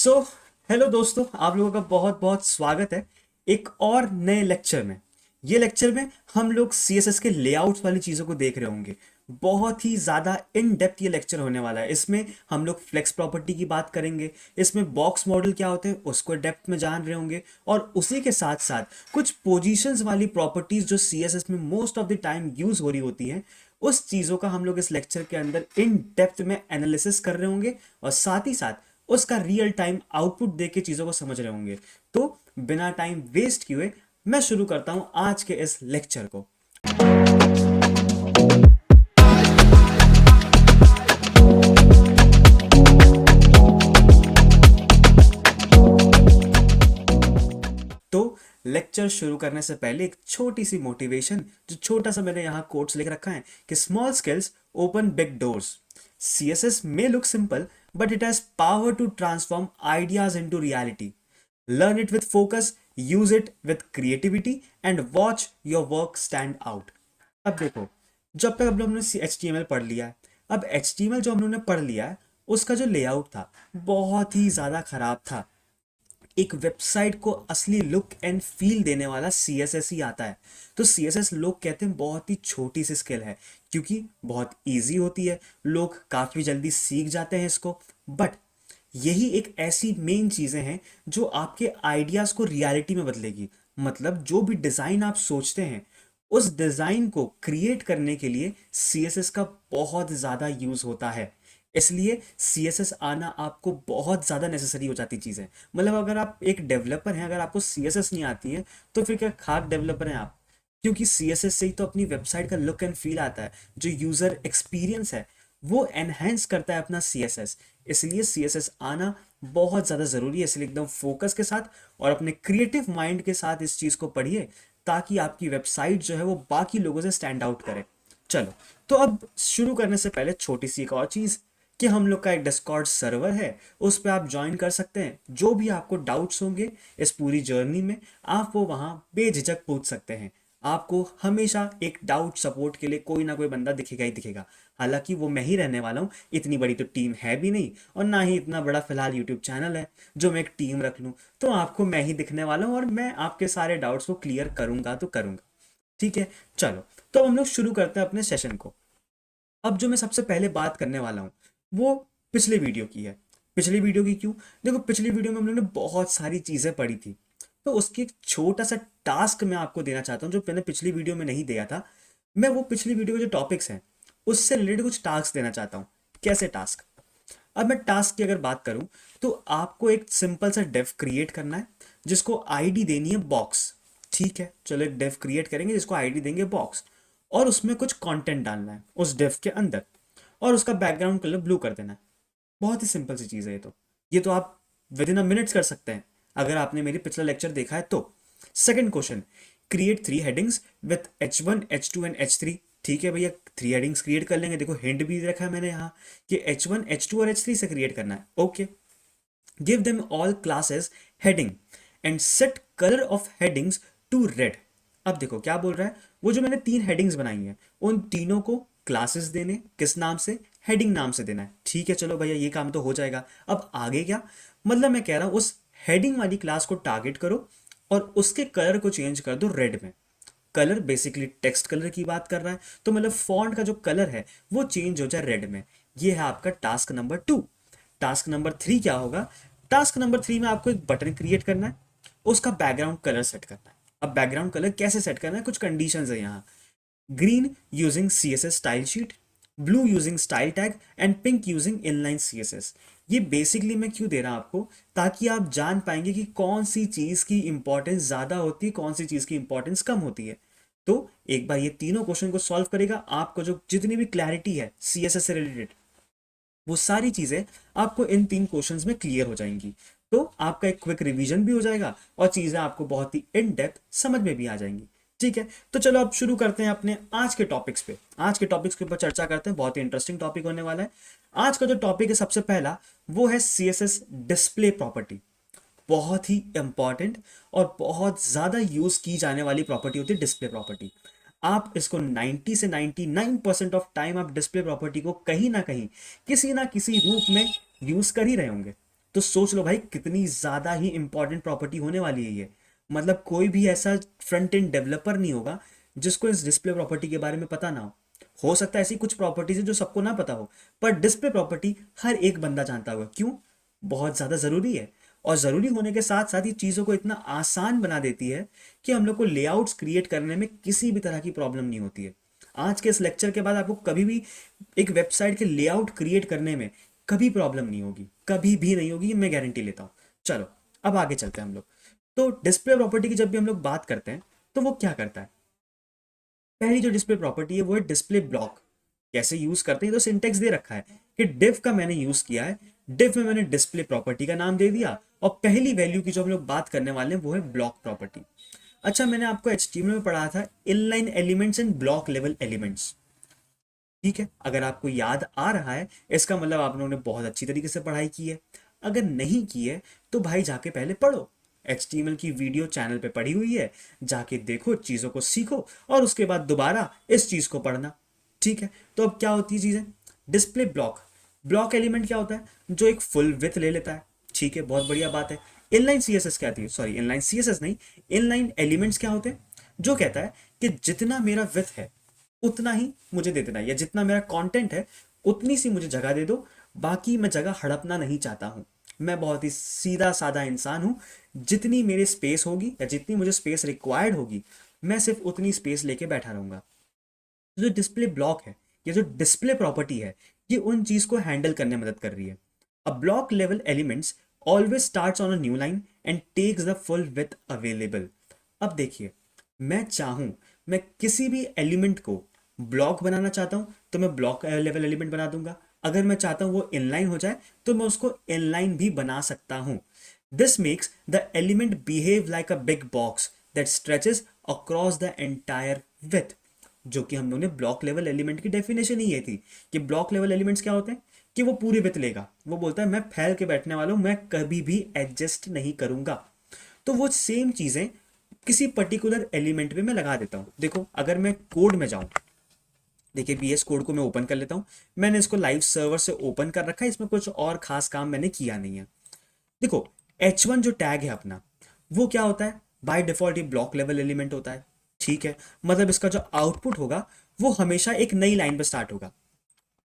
So hello दोस्तों, आप लोगों का बहुत बहुत स्वागत है एक और नए लेक्चर में। ये लेक्चर में हम लोग सीएसएस के लेआउट्स वाली चीज़ों को देख रहे होंगे। बहुत ही ज़्यादा इन डेप्थ ये लेक्चर होने वाला है। इसमें हम लोग फ्लेक्स प्रॉपर्टी की बात करेंगे, इसमें बॉक्स मॉडल क्या होते हैं उसको डेप्थ में जान रहे होंगे, और उसी के साथ साथ कुछ पोजीशंस वाली प्रॉपर्टीज जो सीएसएस में most of the time use हो रही होती हैं, उस चीज़ों का हम लोग इस लेक्चर के अंदर इन डेप्थ में एनालिसिस कर रहे होंगे, और साथ ही साथ उसका रियल टाइम आउटपुट देख के चीजों को समझ रहे होंगे। तो बिना टाइम वेस्ट किए मैं शुरू करता हूं आज के इस लेक्चर को। तो लेक्चर शुरू करने से पहले एक छोटी सी मोटिवेशन, जो छोटा सा मैंने यहाँ कोट्स लिख रखा है कि small skills open big doors. CSS may look simple, but it has power to transform ideas into reality. Learn it with focus, use it with creativity, and watch your work stand out. अब देखो, जब तक अब हमने HTML पढ़ लिया है, अब HTML जो हम लोगों ने पढ़ लिया है उसका जो लेआउट था बहुत ही ज़्यादा खराब था। एक वेबसाइट को असली लुक एंड फील देने वाला सीएसएस ही आता है। तो सीएसएस लोग कहते हैं बहुत ही छोटी सी स्किल है, क्योंकि बहुत इजी होती है, लोग काफ़ी जल्दी सीख जाते हैं इसको। बट यही एक ऐसी मेन चीज़ें हैं जो आपके आइडियाज़ को रियलिटी में बदलेगी। मतलब जो भी डिज़ाइन आप सोचते हैं, उस डिज़ाइन को क्रिएट करने के लिए सीएसएस का बहुत ज़्यादा यूज़ होता है। इसलिए सीएसएस आना आपको बहुत ज़्यादा नेसेसरी हो जाती चीज़ है। मतलब अगर आप एक डेवलपर हैं, अगर आपको सीएसएस नहीं आती है तो फिर क्या खाक डेवलपर हैं आप? क्योंकि सीएसएस से ही तो अपनी वेबसाइट का लुक एंड फील आता है, जो यूज़र एक्सपीरियंस है वो एनहेंस करता है अपना सीएसएस। इसलिए सीएसएस आना बहुत ज़्यादा ज़रूरी है। इसलिए एकदम फोकस के साथ और अपने क्रिएटिव माइंड के साथ इस चीज़ को पढ़िए, ताकि आपकी वेबसाइट जो है वो बाकी लोगों से स्टैंड आउट करे। चलो, तो अब शुरू करने से पहले छोटी सी एक और चीज़, कि हम लोग का एक डिस्कॉर्ड सर्वर है, उस पर आप ज्वाइन कर सकते हैं। जो भी आपको डाउट्स होंगे इस पूरी जर्नी में, आप वो वहाँ बेझिझक पूछ सकते हैं। आपको हमेशा एक डाउट सपोर्ट के लिए कोई ना कोई बंदा दिखेगा ही दिखेगा। हालांकि वो मैं ही रहने वाला हूँ, इतनी बड़ी तो टीम है भी नहीं, और ना ही इतना बड़ा फिलहाल यूट्यूब चैनल है जो मैं एक टीम रख लूँ। तो आपको मैं ही दिखने वाला हूँ, और मैं आपके सारे डाउट्स को क्लियर करूंगा तो करूंगा। ठीक है, चलो, तो हम लोग शुरू करते हैं अपने सेशन को। अब जो मैं सबसे पहले बात करने वाला हूँ वो पिछले वीडियो की है। पिछली वीडियो की क्यों? देखो, पिछली वीडियो में हम लोगों ने बहुत सारी चीज़ें पढ़ी थी, तो उसकी एक छोटा सा टास्क मैं आपको देना चाहता हूँ जो मैंने पिछली वीडियो में नहीं दिया था। मैं वो पिछली वीडियो के जो टॉपिक्स हैं उससे रिलेटेड कुछ टास्क देना चाहता हूँ। कैसे टास्क? अब मैं टास्क की अगर बात करूँ, तो आपको एक सिंपल सा डेव क्रिएट करना है जिसको आईडी देनी है बॉक्स। ठीक है, चलो एक डेव क्रिएट करेंगे जिसको आईडी देंगे बॉक्स, और उसमें कुछ कंटेंट डालना है उस डेव के अंदर, और उसका बैकग्राउंड कलर ब्लू कर देना है। बहुत ही सिंपल सी चीज़ है ये तो आप विद इन अ मिनट्स कर सकते हैं, अगर आपने मेरी पिछला लेक्चर देखा है तो। Second question, create 3 headings with H1 H2 and H3। ठीक है भैया, 3 हेडिंग्स क्रिएट कर लेंगे। देखो हिंट भी रखा है मैंने यहाँ कि H1 H2 और H3 से क्रिएट करना है। Okay, give them all classes heading and set colour of headings to red. अब देखो क्या बोल रहा है, वो जो मैंने 3 हेडिंग्स बनाई हैं उन तीनों को क्लासेस देने, किस नाम से? हेडिंग नाम से देना है। ठीक है, चलो भैया ये काम तो हो जाएगा। अब आगे क्या? मतलब मैं कह रहा हूं उस हेडिंग वाली क्लास को टारगेट करो और उसके कलर को चेंज कर दो रेड में। कलर बेसिकली टेक्स्ट कलर की बात कर रहा है, तो मतलब फॉन्ट का जो कलर है वो चेंज हो जाए रेड में। ये है आपका टास्क नंबर 2। टास्क नंबर 3 क्या होगा? टास्क नंबर 3 में आपको एक बटन क्रिएट करना है, उसका बैकग्राउंड कलर सेट करना है। अब बैकग्राउंड कलर कैसे सेट करना है, कुछ कंडीशंस है यहाँ। Green using CSS style sheet, blue using style tag, and pink using inline CSS। ये बेसिकली मैं क्यों दे रहा हूं आपको, ताकि आप जान पाएंगे कि कौन सी चीज की इंपॉर्टेंस ज्यादा होती है, कौन सी चीज की इंपॉर्टेंस कम होती है। तो एक बार ये तीनों क्वेश्चन को सॉल्व करेगा, आपको जो जितनी भी क्लैरिटी है CSS से रिलेटेड, वो सारी चीजें आपको इन 3 क्वेश्चंस में क्लियर हो जाएंगी। तो आपका एक क्विक रिवीजन भी हो जाएगा और चीजें आपको बहुत ही इन डेप्थ समझ में भी आ जाएंगी। ठीक है, तो चलो अब शुरू करते हैं अपने आज के टॉपिक्स पे। आज के टॉपिक्स के ऊपर चर्चा करते हैं, बहुत ही इंटरेस्टिंग टॉपिक होने वाला है। आज का जो टॉपिक है सबसे पहला, वो है CSS डिस्प्ले प्रॉपर्टी। बहुत ही इंपॉर्टेंट और बहुत ज्यादा यूज की जाने वाली प्रॉपर्टी होती है डिस्प्ले प्रॉपर्टी। आप इसको 90 से 99% ऑफ टाइम आप डिस्प्ले प्रॉपर्टी को कहीं ना कहीं किसी ना किसी रूप में यूज कर ही रहे होंगे। तो सोच लो भाई कितनी ज़्यादा ही इंपॉर्टेंट प्रॉपर्टी होने वाली है ये। मतलब कोई भी ऐसा फ्रंट एंड डेवलपर नहीं होगा जिसको इस डिस्प्ले प्रॉपर्टी के बारे में पता ना हो सकता है ऐसी कुछ प्रॉपर्टीज है जो सबको ना पता हो, पर डिस्प्ले प्रॉपर्टी हर एक बंदा जानता होगा। क्यों? बहुत ज़्यादा ज़रूरी है। और ज़रूरी होने के साथ साथ ये चीज़ों को इतना आसान बना देती है कि हम लोग को लेआउट्स क्रिएट करने में किसी भी तरह की प्रॉब्लम नहीं होती है। आज के इस लेक्चर के बाद आपको कभी भी एक वेबसाइट के लेआउट क्रिएट करने में कभी प्रॉब्लम नहीं होगी, कभी भी नहीं होगी, मैं गारंटी लेता हूँ। चलो अब आगे चलते हैं हम लोग। तो डिस्प्ले प्रॉपर्टी की जब भी हम लोग बात करते हैं तो वो क्या करता है? पहली जो डिस्प्ले प्रॉपर्टी है वो है डिस्प्ले ब्लॉक। कैसे यूज करते हैं? तो सिंटेक्स दे रखा है कि div का मैंने यूज किया है, div में मैंने डिस्प्ले प्रॉपर्टी का नाम दे दिया, और पहली वैल्यू की जो हम लोग बात करने वाले हैं वो है ब्लॉक प्रॉपर्टी। अच्छा, मैंने आपको HTML में पढ़ा था inline elements and block level elements. ठीक है, अगर आपको याद आ रहा है इसका मतलब आप लोगों ने बहुत अच्छी तरीके से पढ़ाई की है। अगर नहीं की है तो भाई जाके पहले पढ़ो। HTML की वीडियो चैनल पे पड़ी हुई है, जाके देखो, चीज़ों को सीखो, और उसके बाद दोबारा इस चीज़ को पढ़ना। ठीक है, तो अब क्या होती है चीज़ें? Display block. ब्लॉक एलिमेंट क्या होता है? जो एक फुल विथ ले लेता है। ठीक है, बहुत बढ़िया बात है। इनलाइन सीएसएस क्या थी? सॉरी, इनलाइन सीएसएस नहीं, इनलाइन एलिमेंट्स क्या होते हैं? जो कहता है कि जितना मेरा विथ है उतना ही मुझे दे देना, या जितना मेरा कंटेंट है उतनी सी मुझे जगह दे दो, बाकी मैं जगह हड़पना नहीं चाहता हूँ। मैं बहुत ही सीधा साधा इंसान हूँ। जितनी मेरी स्पेस होगी या जितनी मुझे स्पेस रिक्वायर्ड होगी, मैं सिर्फ उतनी स्पेस लेके बैठा रहूंगा। जो डिस्प्ले ब्लॉक है, ये जो डिस्प्ले प्रॉपर्टी है, ये उन चीज को हैंडल करने में मदद कर रही है। A block level elements always starts on a new line and takes the full width available. अब देखिए, मैं चाहूं, मैं किसी भी एलिमेंट को ब्लॉक बनाना चाहता हूं तो मैं ब्लॉक लेवल एलिमेंट बना दूंगा। अगर मैं चाहता हूं वो इनलाइन हो जाए तो मैं उसको इनलाइन भी बना सकता हूं। This makes the element behave like a big box that stretches across the entire with. जो कि हम लोगों ने ब्लॉक लेवल एलिमेंट की डेफिनेशन ही ये थी कि ब्लॉक लेवल एलिमेंट्स क्या होते हैं कि वो पूरी विथ लेगा। वो बोलता है मैं फैल के बैठने वाला हूं, मैं कभी भी एडजस्ट नहीं करूंगा। तो वो सेम चीजें किसी पर्टिकुलर एलिमेंट पे मैं लगा देता हूं। देखो, अगर मैं कोड में जाऊं, देखिए VS कोड को मैं ओपन कर लेता हूं। मैंने इसको लाइव सर्वर से ओपन कर रखा है, इसमें कुछ और खास काम मैंने किया नहीं है। देखो, H1 जो टैग है अपना, वो क्या होता है? बाय डिफॉल्ट ये ब्लॉक लेवल एलिमेंट होता है। ठीक है, मतलब इसका जो आउटपुट होगा वो हमेशा एक नई लाइन पे स्टार्ट होगा।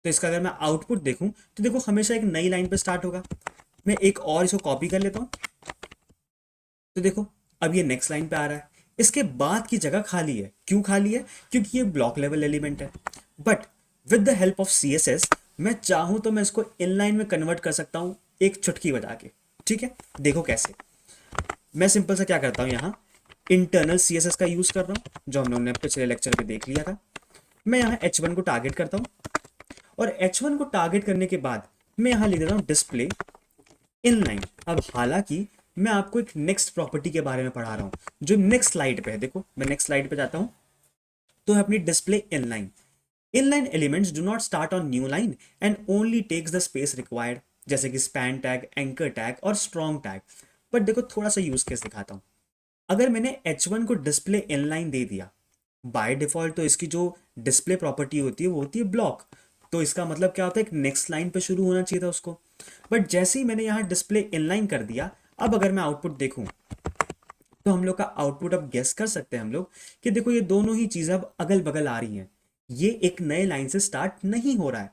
तो इसका अगर मैं आउटपुट देखूं तो देखो हमेशा एक नई लाइन पे स्टार्ट होगा। मैं एक और इसको कॉपी कर लेता हूं, तो देखो अब ये नेक्स्ट लाइन पे आ रहा है। इसके बाद की जगह खाली है। क्यों खाली है? क्योंकि ये ब्लॉक लेवल एलिमेंट है। But with the help of CSS मैं चाहूं तो मैं इसको इनलाइन में कन्वर्ट कर सकता हूं, एक चुटकी बजा के। ठीक है, देखो कैसे। मैं सिंपल सा क्या करता हूं, यहाँ इंटरनल CSS का यूज कर रहा हूं जो हम लोगों ने पिछले लेक्चर पे देख लिया था। मैं यहाँ H1 को टारगेट करता हूँ, और H1 को टारगेट करने के बाद मैं यहाँ लिख देता हूँ डिस्प्ले इनलाइन। अब हालांकि मैं आपको एक नेक्स्ट प्रॉपर्टी के बारे में पढ़ा रहा हूँ जो नेक्स्ट स्लाइड पे है। देखो मैं नेक्स्ट स्लाइड पे जाता हूँ, तो है अपनी display inline. Inline elements do not start on new line and only takes the space required, जैसे कि स्पैन टैग, एंकर टैग और स्ट्रॉन्ग टैग। बट देखो थोड़ा सा यूज केस दिखाता हूँ। अगर मैंने H1 को डिस्प्ले इनलाइन दे दिया, बाय डिफॉल्ट तो इसकी जो डिस्प्ले प्रॉपर्टी होती है वो होती है ब्लॉक। तो इसका मतलब क्या होता है, एक नेक्स्ट लाइन पे शुरू होना चाहिए था उसको। बट जैसे ही मैंने यहाँ डिस्प्ले इनलाइन कर दिया, अब अगर मैं आउटपुट देखूं तो हम लोग का आउटपुट अब गेस कर सकते हैं हम लोग कि देखो ये दोनों ही चीजें अब अगल बगल आ रही हैं। ये एक नए लाइन से स्टार्ट नहीं हो रहा है।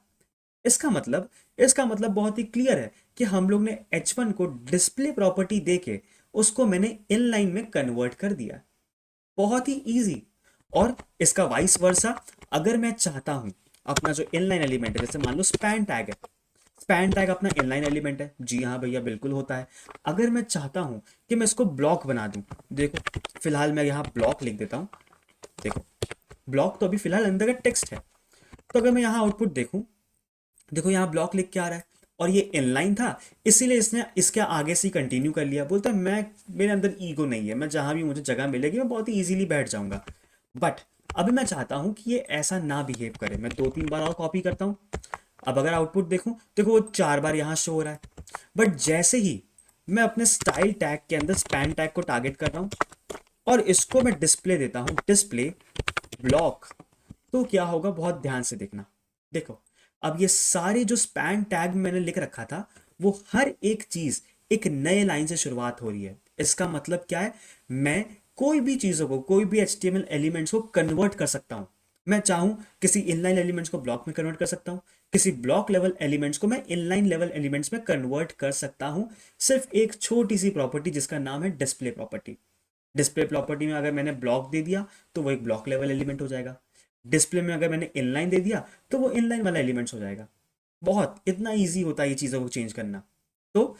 इसका मतलब इसका मतलब बहुत ही क्लियर है कि हम लोग ने H1 को डिस्प्ले प्रॉपर्टी देके उसको मैंने इनलाइन में कन्वर्ट कर दिया। बहुत ही इजी। और इसका वाइस वर्सा, अगर मैं चाहता हूं अपना जो इनलाइन एलिमेंट है, जैसे मान लो स्पैन टैग है, स्पैन टैग अपना इनलाइन एलिमेंट है। जी हाँ भैया, बिल्कुल होता है। अगर मैं चाहता हूं कि मैं इसको ब्लॉक बना दूं, देखो फिलहाल मैं यहाँ ब्लॉक लिख देता हूं। देखो ब्लॉक तो अभी फिलहाल अंदर का टेक्स्ट है। तो अगर मैं यहाँ आउटपुट देखूं, देखो यहाँ ब्लॉक लिख के आ रहा है, और ये इनलाइन था, इसीलिए इसने इसके आगे से कंटिन्यू कर लिया। बोलता है मैं, मेरे अंदर ईगो नहीं है, मैं जहां भी मुझे जगह मिलेगी मैं बहुत ही इजीली बैठ जाऊंगा। बट अभी मैं चाहता हूं कि ये ऐसा ना बिहेव करे। मैं 2-3 बार और कॉपी करता हूं। अब अगर आउटपुट देखूं, देखो वो 4 बार यहां शो हो रहा है। बट जैसे ही मैं अपने स्टाइल टैग के अंदर स्पैन टैग को टारगेट कर रहा हूं और इसको मैं डिस्प्ले देता हूं, डिस्प्ले ब्लॉक, तो क्या होगा बहुत ध्यान से देखना। देखो अब ये सारे जो स्पैन टैग मैंने लिख रखा था वो हर एक चीज एक नए लाइन से शुरुआत हो रही है। इसका मतलब क्या है, मैं कोई भी चीजों को, कोई भी HTML एलिमेंट्स को कन्वर्ट कर सकता हूं। मैं चाहूं किसी इनलाइन एलिमेंट्स को ब्लॉक में कन्वर्ट कर सकता हूं, किसी ब्लॉक लेवल एलिमेंट्स को मैं इनलाइन लेवल एलिमेंट्स में कन्वर्ट कर सकता हूं, सिर्फ एक छोटी सी प्रॉपर्टी जिसका नाम है डिस्प्ले प्रॉपर्टी। डिस्प्ले प्रॉपर्टी में अगर मैंने ब्लॉक दे दिया तो वो एक ब्लॉक लेवल एलिमेंट हो जाएगा। डिस्प्ले में अगर मैंने इनलाइन दे दिया तो वो इनलाइन वाला एलिमेंट्स हो जाएगा। बहुत इतना इजी होता है ये चीज़ों को चेंज करना। तो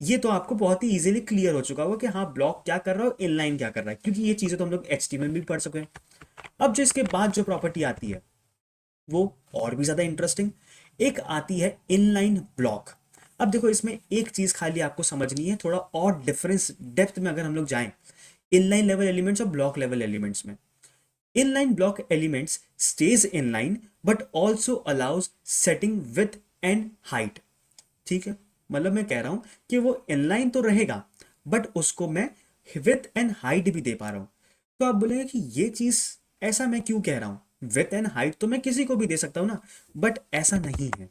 ये तो आपको बहुत ही इजीली क्लियर हो चुका होगा कि हाँ ब्लॉक क्या कर रहा है और इनलाइन क्या कर रहा है, क्योंकि ये चीज़ें तो हम लोग HTML में भी पढ़ सके हैं। अब जो इसके बाद जो प्रॉपर्टी आती है वो और भी ज़्यादा इंटरेस्टिंग। एक आती है इनलाइन ब्लॉक। अब देखो इसमें एक चीज़ खाली आपको समझनी है, थोड़ा और डिफरेंस डेप्थ में अगर हम लोग जाएं इनलाइन लेवल एलिमेंट्स और ब्लॉक लेवल एलिमेंट्स में। Inline block elements stays inline but also allows setting width and height। ठीक है, मतलब मैं कह रहा हूं कि वो inline तो रहेगा बट उसको मैं width and height भी दे पा रहा हूं। तो आप बोलेंगे कि ये चीज ऐसा मैं क्यों कह रहा हूं, width and height तो मैं किसी को भी दे सकता हूं ना, बट ऐसा नहीं है।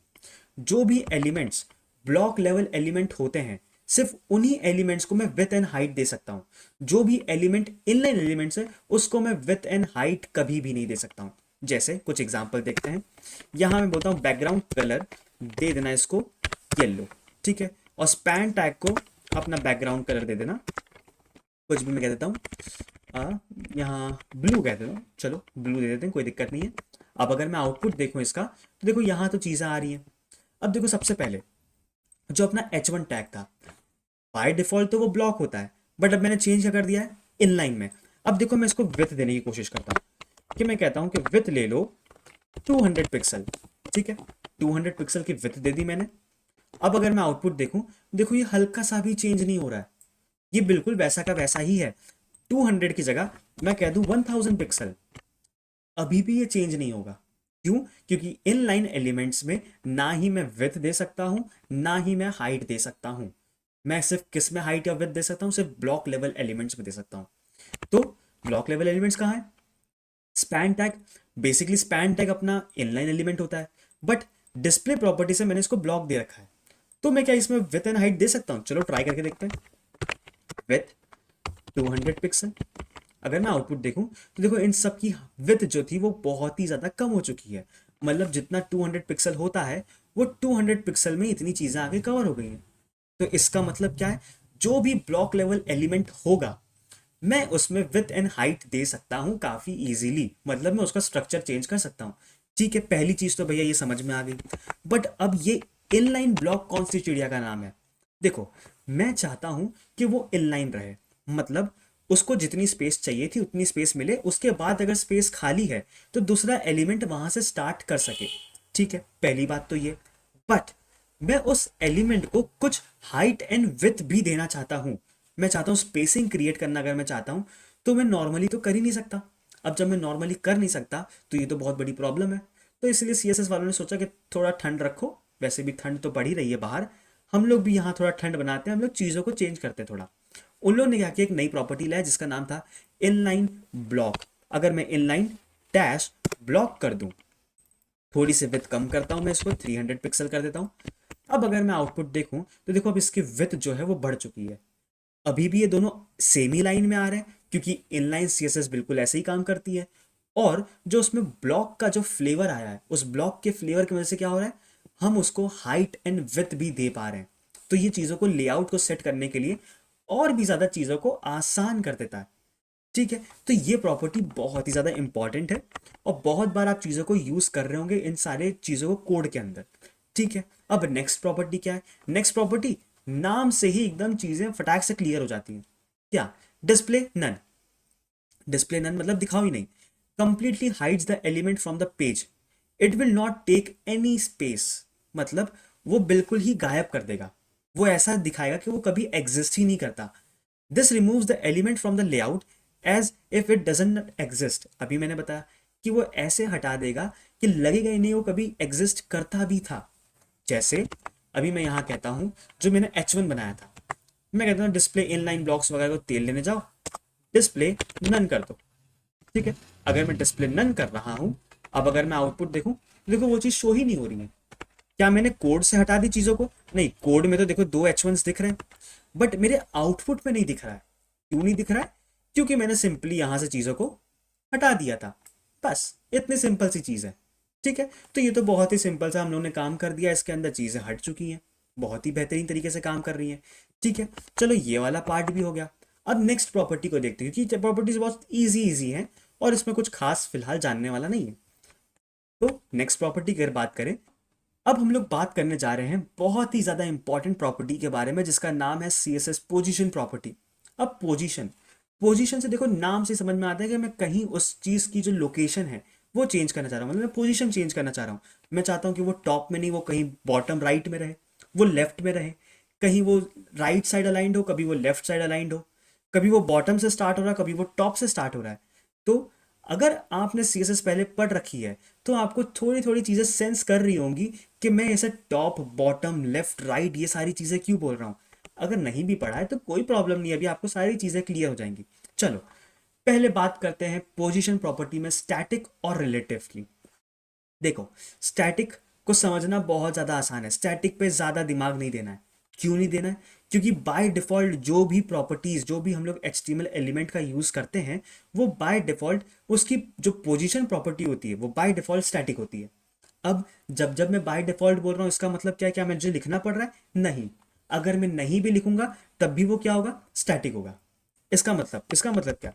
जो भी एलिमेंट्स ब्लॉक लेवल एलिमेंट होते हैं सिर्फ उन्हीं एलिमेंट्स को मैं विथ एंड हाइट दे सकता हूं। जो भी एलिमेंट इनलाइन एलिमेंट्स है उसको मैं विथ एंड हाइट कभी भी नहीं दे सकता हूं। जैसे कुछ एग्जांपल देखते हैं। यहां मैं बोलता हूं बैकग्राउंड कलर दे देना इसको येलो, ठीक है, और स्पैन टैग को अपना बैकग्राउंड कलर दे देना, कुछ भी मैं कह देता हूँ यहाँ ब्लू कह देता हूँ, चलो ब्लू दे देते हैं, कोई दिक्कत नहीं है। अब अगर मैं आउटपुट देखूँ इसका तो देखो यहाँ तो चीज़ें आ रही हैं। अब देखो सबसे पहले जो अपना H1 टैग था बाय डिफॉल्ट तो वो ब्लॉक होता है, बट अब मैंने चेंज क्या कर दिया है इनलाइन में। अब देखो मैं इसको विथ देने की कोशिश करता हूँ कि मैं कहता हूँ कि विथ ले लो 200 पिक्सल, ठीक है, 200 पिक्सल की विथ दे दी मैंने। अब अगर मैं आउटपुट देखूं, देखो ये हल्का सा भी चेंज नहीं हो रहा है, ये बिल्कुल वैसा का वैसा ही है। 200 की जगह मैं कह दूं 1000 पिक्सल, अभी भी ये चेंज नहीं होगा। क्यों? क्योंकि इनलाइन एलिमेंट्स में ना ही मैं विथ दे सकता हूं ना ही मैं हाइट दे सकता हूं। मैं सिर्फ किस में हाइट या विथ दे सकता हूं, सिर्फ ब्लॉक लेवल एलिमेंट्स में दे सकता हूं। तो ब्लॉक लेवल एलिमेंट्स कहाँ है? Span tag. Basically span tag अपना इनलाइन एलिमेंट होता है, बट डिस्प्ले प्रॉपर्टी से मैंने इसको ब्लॉक दे रखा है। तो मैं क्या इसमें विथ एंड हाइट दे सकता हूं? चलो ट्राई करके देखते हैं। विथ 200 पिक्सल, अगर मैं आउटपुट देखूं तो देखो इन सब की विथ जो थी वो बहुत ही ज्यादा कम हो चुकी है। मतलब जितना 200 पिक्सल होता है वो 200 पिक्सल में इतनी चीजें आगे कवर हो गई हैं। तो इसका मतलब क्या है, जो भी ब्लॉक लेवल एलिमेंट होगा मैं उसमें विथ एंड हाइट दे सकता हूं काफी इजीली, मतलब मैं उसका स्ट्रक्चर चेंज कर सकता हूं। ठीक है, पहली चीज तो भैया ये समझ में आ गई। बट अब ये इनलाइन ब्लॉक कौन सी चिड़िया का नाम है? देखो मैं चाहता हूं कि वो इनलाइन रहे, मतलब उसको जितनी स्पेस चाहिए थी उतनी स्पेस मिले, उसके बाद अगर स्पेस खाली है तो दूसरा एलिमेंट वहां से स्टार्ट कर सके। ठीक है, पहली बात तो ये। बट मैं उस एलिमेंट को कुछ हाइट एंड विथ भी देना चाहता हूं। मैं चाहता हूं स्पेसिंग क्रिएट करना, अगर मैं चाहता हूं तो मैं नॉर्मली तो कर ही नहीं सकता। अब जब मैं नॉर्मली कर नहीं सकता तो ये तो बहुत बड़ी प्रॉब्लम है। तो इसलिए CSS वालों ने सोचा कि थोड़ा ठंड रखो, वैसे भी ठंड तो पड़ ही रही है बाहर, हम लोग भी यहाँ थोड़ा ठंड बनाते हैं, हम लोग चीज़ों को चेंज करते हैं थोड़ा। उन लोगों ने क्या किया, एक नई प्रॉपर्टी लाया जिसका नाम था इनलाइन ब्लॉक। अगर मैं इनलाइन डैश ब्लॉक कर दूं, थोड़ी सी विथ कम करता हूं, मैं इसको 300 पिक्सल कर देता हूं। अब अगर मैं आउटपुट देखूं तो देखो अब इसकी विथ जो है वो बढ़ चुकी है। अभी भी ये दोनों सेम ही लाइन में आ रहे हैं क्योंकि इनलाइन CSS बिल्कुल ऐसे ही काम करती है। और जो उसमें ब्लॉक का जो फ्लेवर आया है, उस ब्लॉक के फ्लेवर की वजह से क्या हो रहा है, हम उसको हाइट एंड विथ भी दे पा रहे हैं। तो ये चीज़ों को लेआउट को सेट करने के लिए और भी ज़्यादा चीज़ों को आसान कर देता है। ठीक है, तो ये प्रॉपर्टी बहुत ही ज़्यादा इंपॉर्टेंट है और बहुत बार आप चीज़ों को यूज़ कर रहे होंगे इन सारे चीज़ों को कोड के अंदर। ठीक है, अब नेक्स्ट प्रॉपर्टी क्या है? नेक्स्ट प्रॉपर्टी नाम से ही एकदम चीज़ें फटाक से क्लियर हो जाती हैं। क्या? Display none. डिस्प्ले नन मतलब दिखाओ ही नहीं। Completely hides the element from the page, it will not take any space, मतलब वो बिल्कुल ही गायब कर देगा, वो ऐसा दिखाएगा कि वो कभी एग्जिस्ट ही नहीं करता। This removes the element from the layout as if it doesn't exist. अभी मैंने बताया कि वो ऐसे हटा देगा कि लगेगा ही नहीं वो कभी एग्जिस्ट करता भी था। जैसे अभी मैं यहां कहता हूं, जो मैंने H1 बनाया था, मैं कहता हूं डिस्प्ले इनलाइन ब्लॉक्स वगैरह को तेल लेने जाओ, डिस्प्ले नन कर दो। ठीक है, अगर मैं डिस्प्ले नन कर रहा हूं, अब अगर मैं आउटपुट देखूं, देखो वो चीज शो ही नहीं हो रही है। क्या मैंने कोड से हटा दी चीज़ों को? नहीं, कोड में तो देखो दो H1s दिख रहे हैं, बट मेरे आउटपुट में नहीं दिख रहा है। क्यों नहीं दिख रहा है? क्योंकि मैंने सिंपली यहां से चीज़ों को हटा दिया था। बस इतनी सिंपल सी चीज़ है। ठीक है, तो ये तो बहुत ही सिंपल सा हम लोगों ने काम कर दिया, इसके अंदर चीज़ें हट चुकी हैं, बहुत ही बेहतरीन तरीके से काम कर रही हैं। ठीक है, चलो ये वाला पार्ट भी हो गया। अब नेक्स्ट प्रॉपर्टी को देखते हैं, क्योंकि प्रॉपर्टीज बहुत इजी इजी हैं और इसमें कुछ खास फिलहाल जानने वाला नहीं है। तो नेक्स्ट प्रॉपर्टी की अगर बात करें, अब हम लोग बात करने जा रहे हैं बहुत ही ज़्यादा इंपॉर्टेंट प्रॉपर्टी के बारे में, जिसका नाम है CSS पोजीशन प्रॉपर्टी। अब पोजीशन, पोजीशन से देखो नाम से समझ में आता है कि मैं कहीं उस चीज़ की जो लोकेशन है वो चेंज करना चाह रहा हूँ, मतलब मैं पोजीशन चेंज करना चाह रहा हूँ। मैं चाहता हूँ कि वो टॉप में नहीं, वो कहीं बॉटम राइट में रहे, वो लेफ्ट में रहे, कहीं वो राइट साइड अलाइंड हो, कभी वो लेफ्ट साइड अलाइंड हो, कभी वो बॉटम से स्टार्ट हो रहा है, कभी वो टॉप से स्टार्ट हो रहा है। तो अगर आपने CSS पहले पढ़ रखी है तो आपको थोड़ी थोड़ी चीज़ें सेंस कर रही होंगी कि मैं ऐसे टॉप बॉटम लेफ्ट राइट ये सारी चीज़ें क्यों बोल रहा हूँ। अगर नहीं भी पढ़ा है तो कोई प्रॉब्लम नहीं है, अभी आपको सारी चीज़ें क्लियर हो जाएंगी। चलो पहले बात करते हैं पोजीशन प्रॉपर्टी में स्टैटिक और रिलेटिव की। देखो, स्टैटिक को समझना बहुत ज़्यादा आसान है, स्टैटिक पे ज़्यादा दिमाग नहीं देना है। क्यों नहीं देना है? क्योंकि बाय डिफ़ॉल्ट जो भी प्रॉपर्टीज़, जो भी हम लोग HTML एलिमेंट का यूज़ करते हैं, वो बाय डिफ़ॉल्ट उसकी जो पोजीशन प्रॉपर्टी होती है वो बाय डिफ़ॉल्ट स्टैटिक होती है। अब जब जब मैं बाय डिफ़ॉल्ट बोल रहा हूँ, इसका मतलब क्या है? क्या मुझे लिखना पड़ रहा है? नहीं। अगर मैं नहीं भी लिखूंगा तब भी वो क्या होगा? स्टैटिक होगा। इसका मतलब क्या?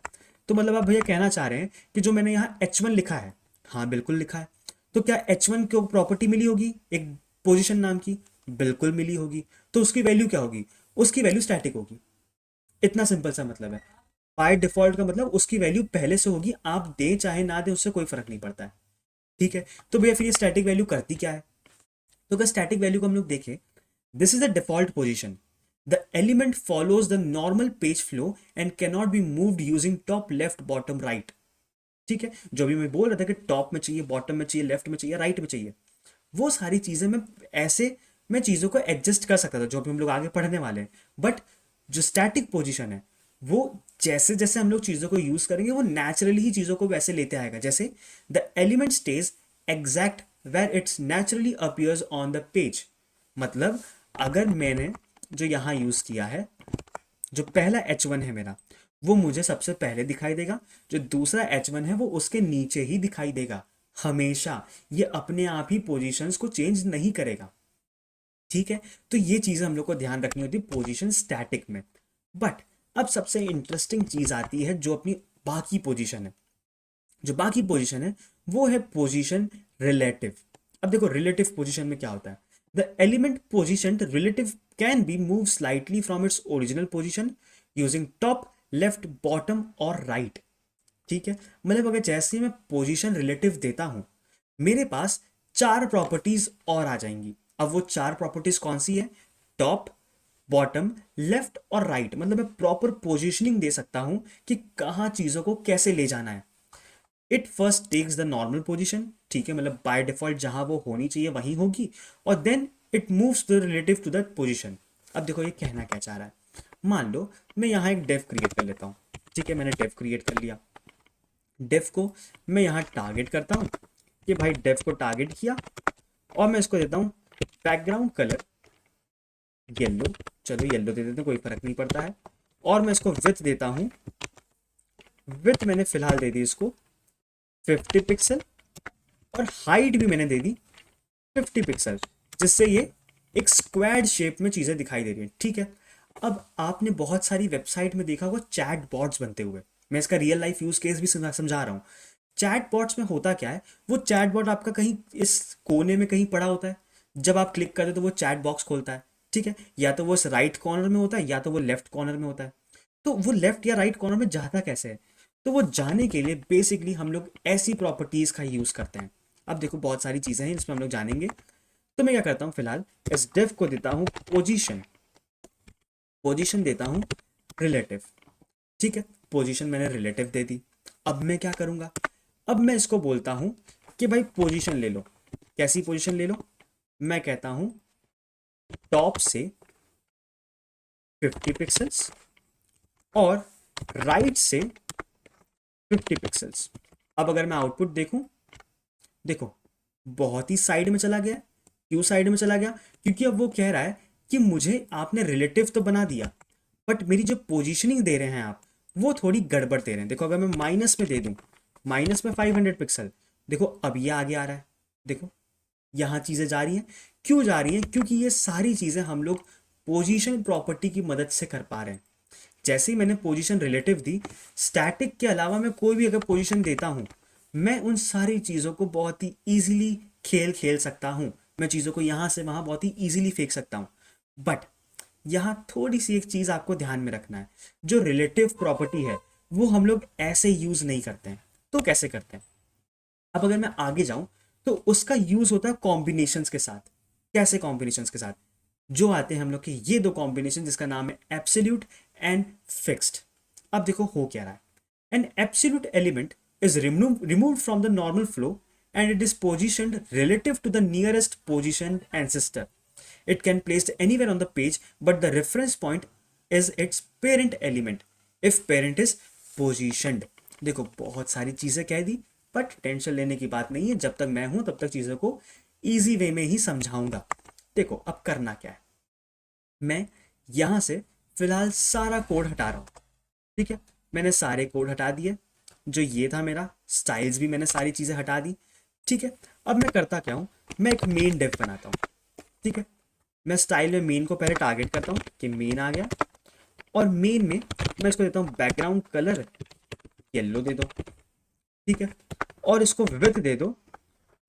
तो मतलब आप भैया कहना चाह रहे हैं कि जो मैंने यहाँ H1 लिखा है, हाँ बिल्कुल लिखा है, तो क्या H1 को प्रॉपर्टी मिली होगी एक पोजीशन नाम की? बिल्कुल मिली होगी। तो उसकी वैल्यू क्या होगी? उसकी वैल्यू स्टैटिक होगी। इतना सिंपल सा मतलब है। बाय डिफॉल्ट का मतलब उसकी वैल्यू पहले से होगी, आप दें चाहे ना दें उससे कोई फर्क नहीं पड़ता है। ठीक है, तो भैया फिर ये स्टैटिक वैल्यू करती क्या है? तो अगर स्टैटिक वैल्यू को हम लोग देखें, this is the default position, the element follows the normal page flow and can not be moved using top left bottom right. ठीक है, जो भी मैं बोल रहा था कि टॉप में चाहिए, बॉटम में चाहिए, लेफ्ट में चाहिए, राइट में चाहिए, वो सारी चीजें मैं ऐसे मैं चीजों को एडजस्ट कर सकता था, जो भी हम लोग आगे पढ़ने वाले हैं। बट जो स्टैटिक पोजीशन है वो जैसे जैसे हम लोग चीजों को यूज करेंगे वो नेचुरली ही चीजों को वैसे लेते आएगा, जैसे the element stays exact where it's naturally appears on the page. मतलब अगर मैंने जो यहां यूज किया है, जो पहला H1 है मेरा, वो मुझे सबसे पहले दिखाई देगा, जो दूसरा H1 है वो उसके नीचे ही दिखाई देगा। हमेशा ये अपने आप ही पोजीशंस को चेंज नहीं करेगा। ठीक है, तो ये चीज़ हम लोग को ध्यान रखनी होती है पोजीशन स्टैटिक में। बट अब सबसे इंटरेस्टिंग चीज़ आती है, जो अपनी बाकी पोजीशन है, जो बाकी पोजीशन है वो है पोजीशन रिलेटिव। अब देखो रिलेटिव पोजीशन में क्या होता है, the element position relative can be move slightly from its original position using top left bottom और राइट। ठीक है, मतलब अगर जैसे ही मैं पोजीशन रिलेटिव देता हूं, मेरे पास चार प्रॉपर्टीज और आ जाएंगी। अब वो चार प्रॉपर्टीज कौन सी है? टॉप, बॉटम, लेफ्ट और राइट। मतलब मैं प्रॉपर पोजीशनिंग दे सकता हूं कि कहां चीजों को कैसे ले जाना है। It first takes the normal position, ठीक है, मतलब बाय डिफॉल्ट जहां वो होनी चाहिए वहीं होगी, और then it moves the relative to that position. अब देखो ये कहना क्या चाह रहा है, मान लो मैं यहाँ एक डेफ क्रिएट कर लेता हूँ। ठीक है, मैंने डेफ क्रिएट कर लिया। डेफ को मैं यहाँ टारगेट करता हूँ कि भाई डेफ को टारगेट किया, और मैं इसको देता हूँ बैकग्राउंड कलर येलो। चलो येलो दे देते हैं, कोई फर्क नहीं पड़ता है। और मैं इसको विथ देता हूँ, विथ मैंने फिलहाल दे दी इसको 50 पिक्सल, और हाइट भी मैंने दे दी 50 पिक्सल, जिससे ये एक स्क्वाड शेप में चीजें दिखाई दे रही है। ठीक है, अब आपने बहुत सारी वेबसाइट में देखा होगा चैट बॉट्स बनते हुए, मैं इसका रियल लाइफ यूज केस भी समझा रहा हूँ। चैट बॉट्स में होता क्या है, वो चैट बॉट आपका कहीं इस कोने में कहीं पड़ा होता है, जब आप क्लिक करते हो तो वो चैट बॉक्स खोलता है। ठीक है, या तो वो इस राइट कॉर्नर में होता है या तो वो लेफ्ट कॉर्नर में होता है। तो वो लेफ्ट या राइट कॉर्नर में जाता कैसे है? तो वो जाने के लिए बेसिकली हम लोग ऐसी प्रॉपर्टीज का यूज करते हैं। अब देखो बहुत सारी चीजें हैं जिसमें हम लोग जानेंगे। तो मैं क्या करता हूँ, फिलहाल इस डेफ को देता हूँ पोजीशन, पोजीशन देता हूँ रिलेटिव। ठीक है, पोजीशन मैंने रिलेटिव दे दी। अब मैं क्या करूंगा, अब मैं इसको बोलता हूं कि भाई पोजीशन ले लो। कैसी पोजीशन ले लो? मैं कहता हूं टॉप से 50 पिक्सल्स और राइट से 50 पिक्सल्स। अब अगर मैं आउटपुट देखूं, देखो बहुत ही साइड में चला गया, क्यों साइड में चला गया? क्योंकि अब वो कह रहा है कि मुझे आपने रिलेटिव तो बना दिया, बट मेरी जो पोजीशनिंग दे रहे हैं आप, वो थोड़ी गड़बड़ दे रहे हैं। देखो अगर मैं माइनस में दे दूं, माइनस में 500 पिक्सल, देखो अब ये आगे आ रहा है। देखो यहाँ चीज़ें जा रही हैं। क्यों जा रही हैं? क्योंकि ये सारी चीज़ें हम लोग पोजीशन प्रॉपर्टी की मदद से कर पा रहे हैं। जैसे ही मैंने पोजीशन रिलेटिव दी, स्टैटिक के अलावा मैं कोई भी अगर पोजीशन देता हूं, मैं उन सारी चीज़ों को बहुत ही इजीली खेल खेल सकता हूं। मैं चीज़ों को यहां से वहां बहुत ही इजीली फेंक सकता हूं। बट यहाँ थोड़ी सी एक चीज़ आपको ध्यान में रखना है, जो रिलेटिव प्रॉपर्टी है वो हम लोग ऐसे यूज़ नहीं करते हैं। तो कैसे करते हैं? अब अगर मैं आगे जाऊं, तो उसका यूज़ होता है कॉम्बिनेशंस के साथ। कैसे कॉम्बिनेशंस के साथ? जो आते हैं हम लोग के ये दो कॉम्बिनेशन, जिसका नाम है एब्सोल्यूट एंड फिक्स्ड। अब देखो हो क्या रहा है। An absolute element is removed from the normal flow and it is positioned relative to the nearest positioned ancestor. It can placed anywhere on the page, but the reference point is its parent element if parent is positioned. देखो बहुत सारी चीजें कह दी, but tension लेने की बात नहीं है। जब तक मैं हूं तब तक चीजों को इजी वे में ही समझाऊंगा। देखो अब करना क्या है, मैं यहां से फिलहाल सारा कोड हटा रहा हूं। ठीक है, मैंने सारे कोड हटा दिए। जो ये था मेरा स्टाइल्स भी मैंने सारी चीजें हटा दी। ठीक है, अब मैं करता क्या हूं, मैं एक मेन डेफ बनाता हूं। ठीक है, मैं स्टाइल में मेन को पहले टारगेट करता हूं कि मेन आ गया, और मेन में मैं इसको देता हूं बैकग्राउंड कलर येलो दे दो। ठीक है, और इसको विड्थ दे दो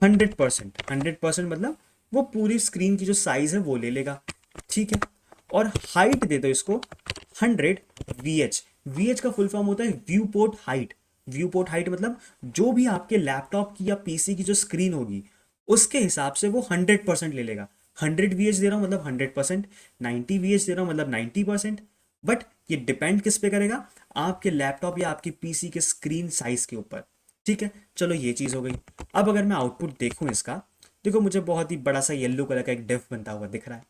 100%। 100% मतलब वो पूरी स्क्रीन की जो साइज है वो ले लेगा। ठीक है, और हाइट दे दो इसको 100 VH। VH का फुल फॉर्म होता है view port height. View port height मतलब जो भी आपके लैपटॉप की या पीसी की जो स्क्रीन होगी, उसके हिसाब से वो 100% ले लेगा। 100 VH दे रहा हूं मतलब 100%, 90 VH दे रहा हूं मतलब 90%। बट ये डिपेंड किस पे करेगा? आपके लैपटॉप या आपकी पीसी के स्क्रीन साइज के ऊपर। ठीक है, चलो ये चीज हो गई। अब अगर मैं आउटपुट देखूं इसका, देखो मुझे बहुत ही बड़ा सा येलो कलर का एक डिफ बनता हुआ दिख रहा है।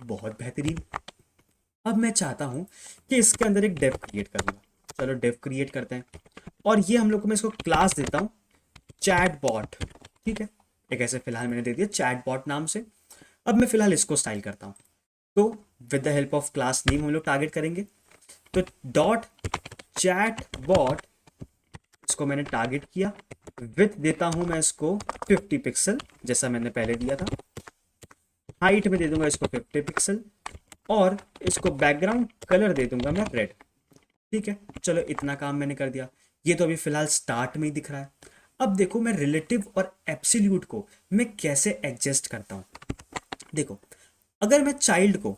बहुत बेहतरीन। अब मैं चाहता हूं कि इसके अंदर एक डिफ क्रिएट करूंगा। चलो डिफ क्रिएट करते हैं, और ये हम लोग को, मैं इसको क्लास देता हूं चैट बॉट। ठीक है, एक ऐसे फिलहाल मैंने दे दिया चैट बॉट नाम से। अब मैं फिलहाल इसको स्टाइल करता हूं। तो with the help of class name हम लोग टारगेट करेंगे। तो डॉट चैट बॉट, इसको मैंने टारगेट किया। विथ देता हूं मैं इसको 50 पिक्सल, जैसा मैंने पहले दिया था। हाइट में दे दूंगा इसको 50 पिक्सल, और इसको बैकग्राउंड कलर दे दूंगा मैं रेड। ठीक है, चलो इतना काम मैंने कर दिया। ये तो अभी फिलहाल स्टार्ट में ही दिख रहा है। अब देखो मैं रिलेटिव और एब्सोल्यूट को मैं कैसे एडजस्ट करता हूं। देखो अगर मैं चाइल्ड को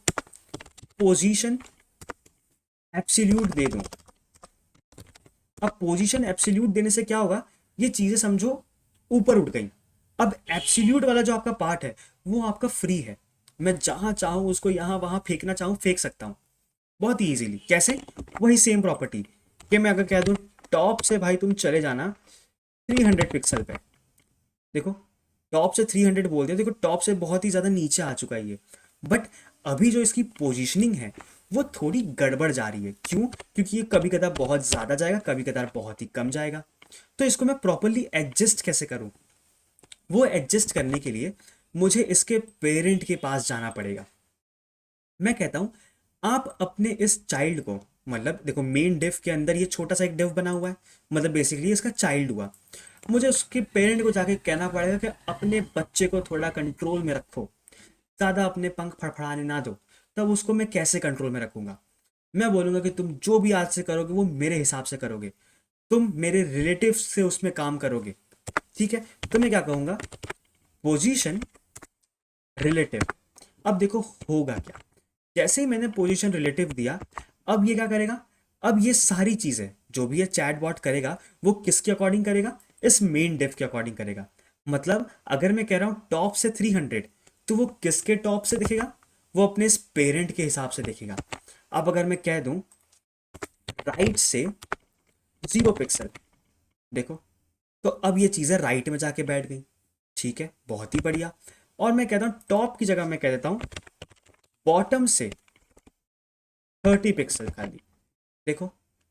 पोजीशन एब्सोल्यूट दे दूं, अब पोजीशन एब्सोल्यूट देने से क्या होगा, ये चीजें समझो ऊपर उठ गई। अब एब्सोल्यूट वाला जो आपका पार्ट है वो आपका फ्री है। मैं जहां चाहूं उसको यहां वहां फेंकना चाहूं फेंक सकता हूं बहुत ही इजीली। कैसे? वही सेम प्रॉपर्टी कि मैं अगर कह दूं टॉप से भाई तुम चले जाना 300 पिक्सल पे। देखो टॉप से 300 बोल दिया, देखो टॉप से बहुत ही ज्यादा नीचे आ चुका है ये। बट अभी जो इसकी पोजीशनिंग है वो थोड़ी गड़बड़ जा रही है। क्यों? क्योंकि ये कभी कदार बहुत ज्यादा जाएगा, कभी कदार बहुत ही कम जाएगा। तो इसको मैं प्रॉपरली एडजस्ट कैसे करूं? वो एडजस्ट करने के लिए मुझे इसके पेरेंट के पास जाना पड़ेगा। मैं कहता हूं आप अपने इस चाइल्ड को, मतलब देखो मेन डिफ के अंदर ये छोटा सा एक डिफ बना हुआ है, मतलब बेसिकली इसका चाइल्ड हुआ। मुझे उसके पेरेंट को जाके कहना पड़ेगा कि अपने बच्चे को थोड़ा कंट्रोल में रखो, ज्यादा अपने पंख फड़फड़ाने ना दो। तब उसको मैं कैसे कंट्रोल में रखूंगा? मैं बोलूंगा कि तुम जो भी आज से करोगे वो मेरे हिसाब से करोगे, तुम मेरे रिलेटिव से उसमें काम करोगे। ठीक है, तो मैं क्या कहूंगा, पोजीशन रिलेटिव। अब देखो होगा क्या, जैसे ही मैंने पोजीशन रिलेटिव दिया, अब ये क्या करेगा, अब ये सारी चीजें जो भी ये चैट बॉट करेगा वो किसके अकॉर्डिंग करेगा, इस मेन डेफ के अकॉर्डिंग करेगा। मतलब अगर मैं कह रहा हूं टॉप से 300, तो वो किसके टॉप से दिखेगा, वो अपने इस पेरेंट के हिसाब से देखेगा। अब अगर मैं कह दूं राइट से 0 पिक्सल, देखो तो अब ये चीजें राइट में जाके बैठ गई। ठीक है, बहुत ही बढ़िया। और मैं कहता हूं टॉप की जगह मैं कह देता हूं बॉटम से 30 पिक्सल खाली। देखो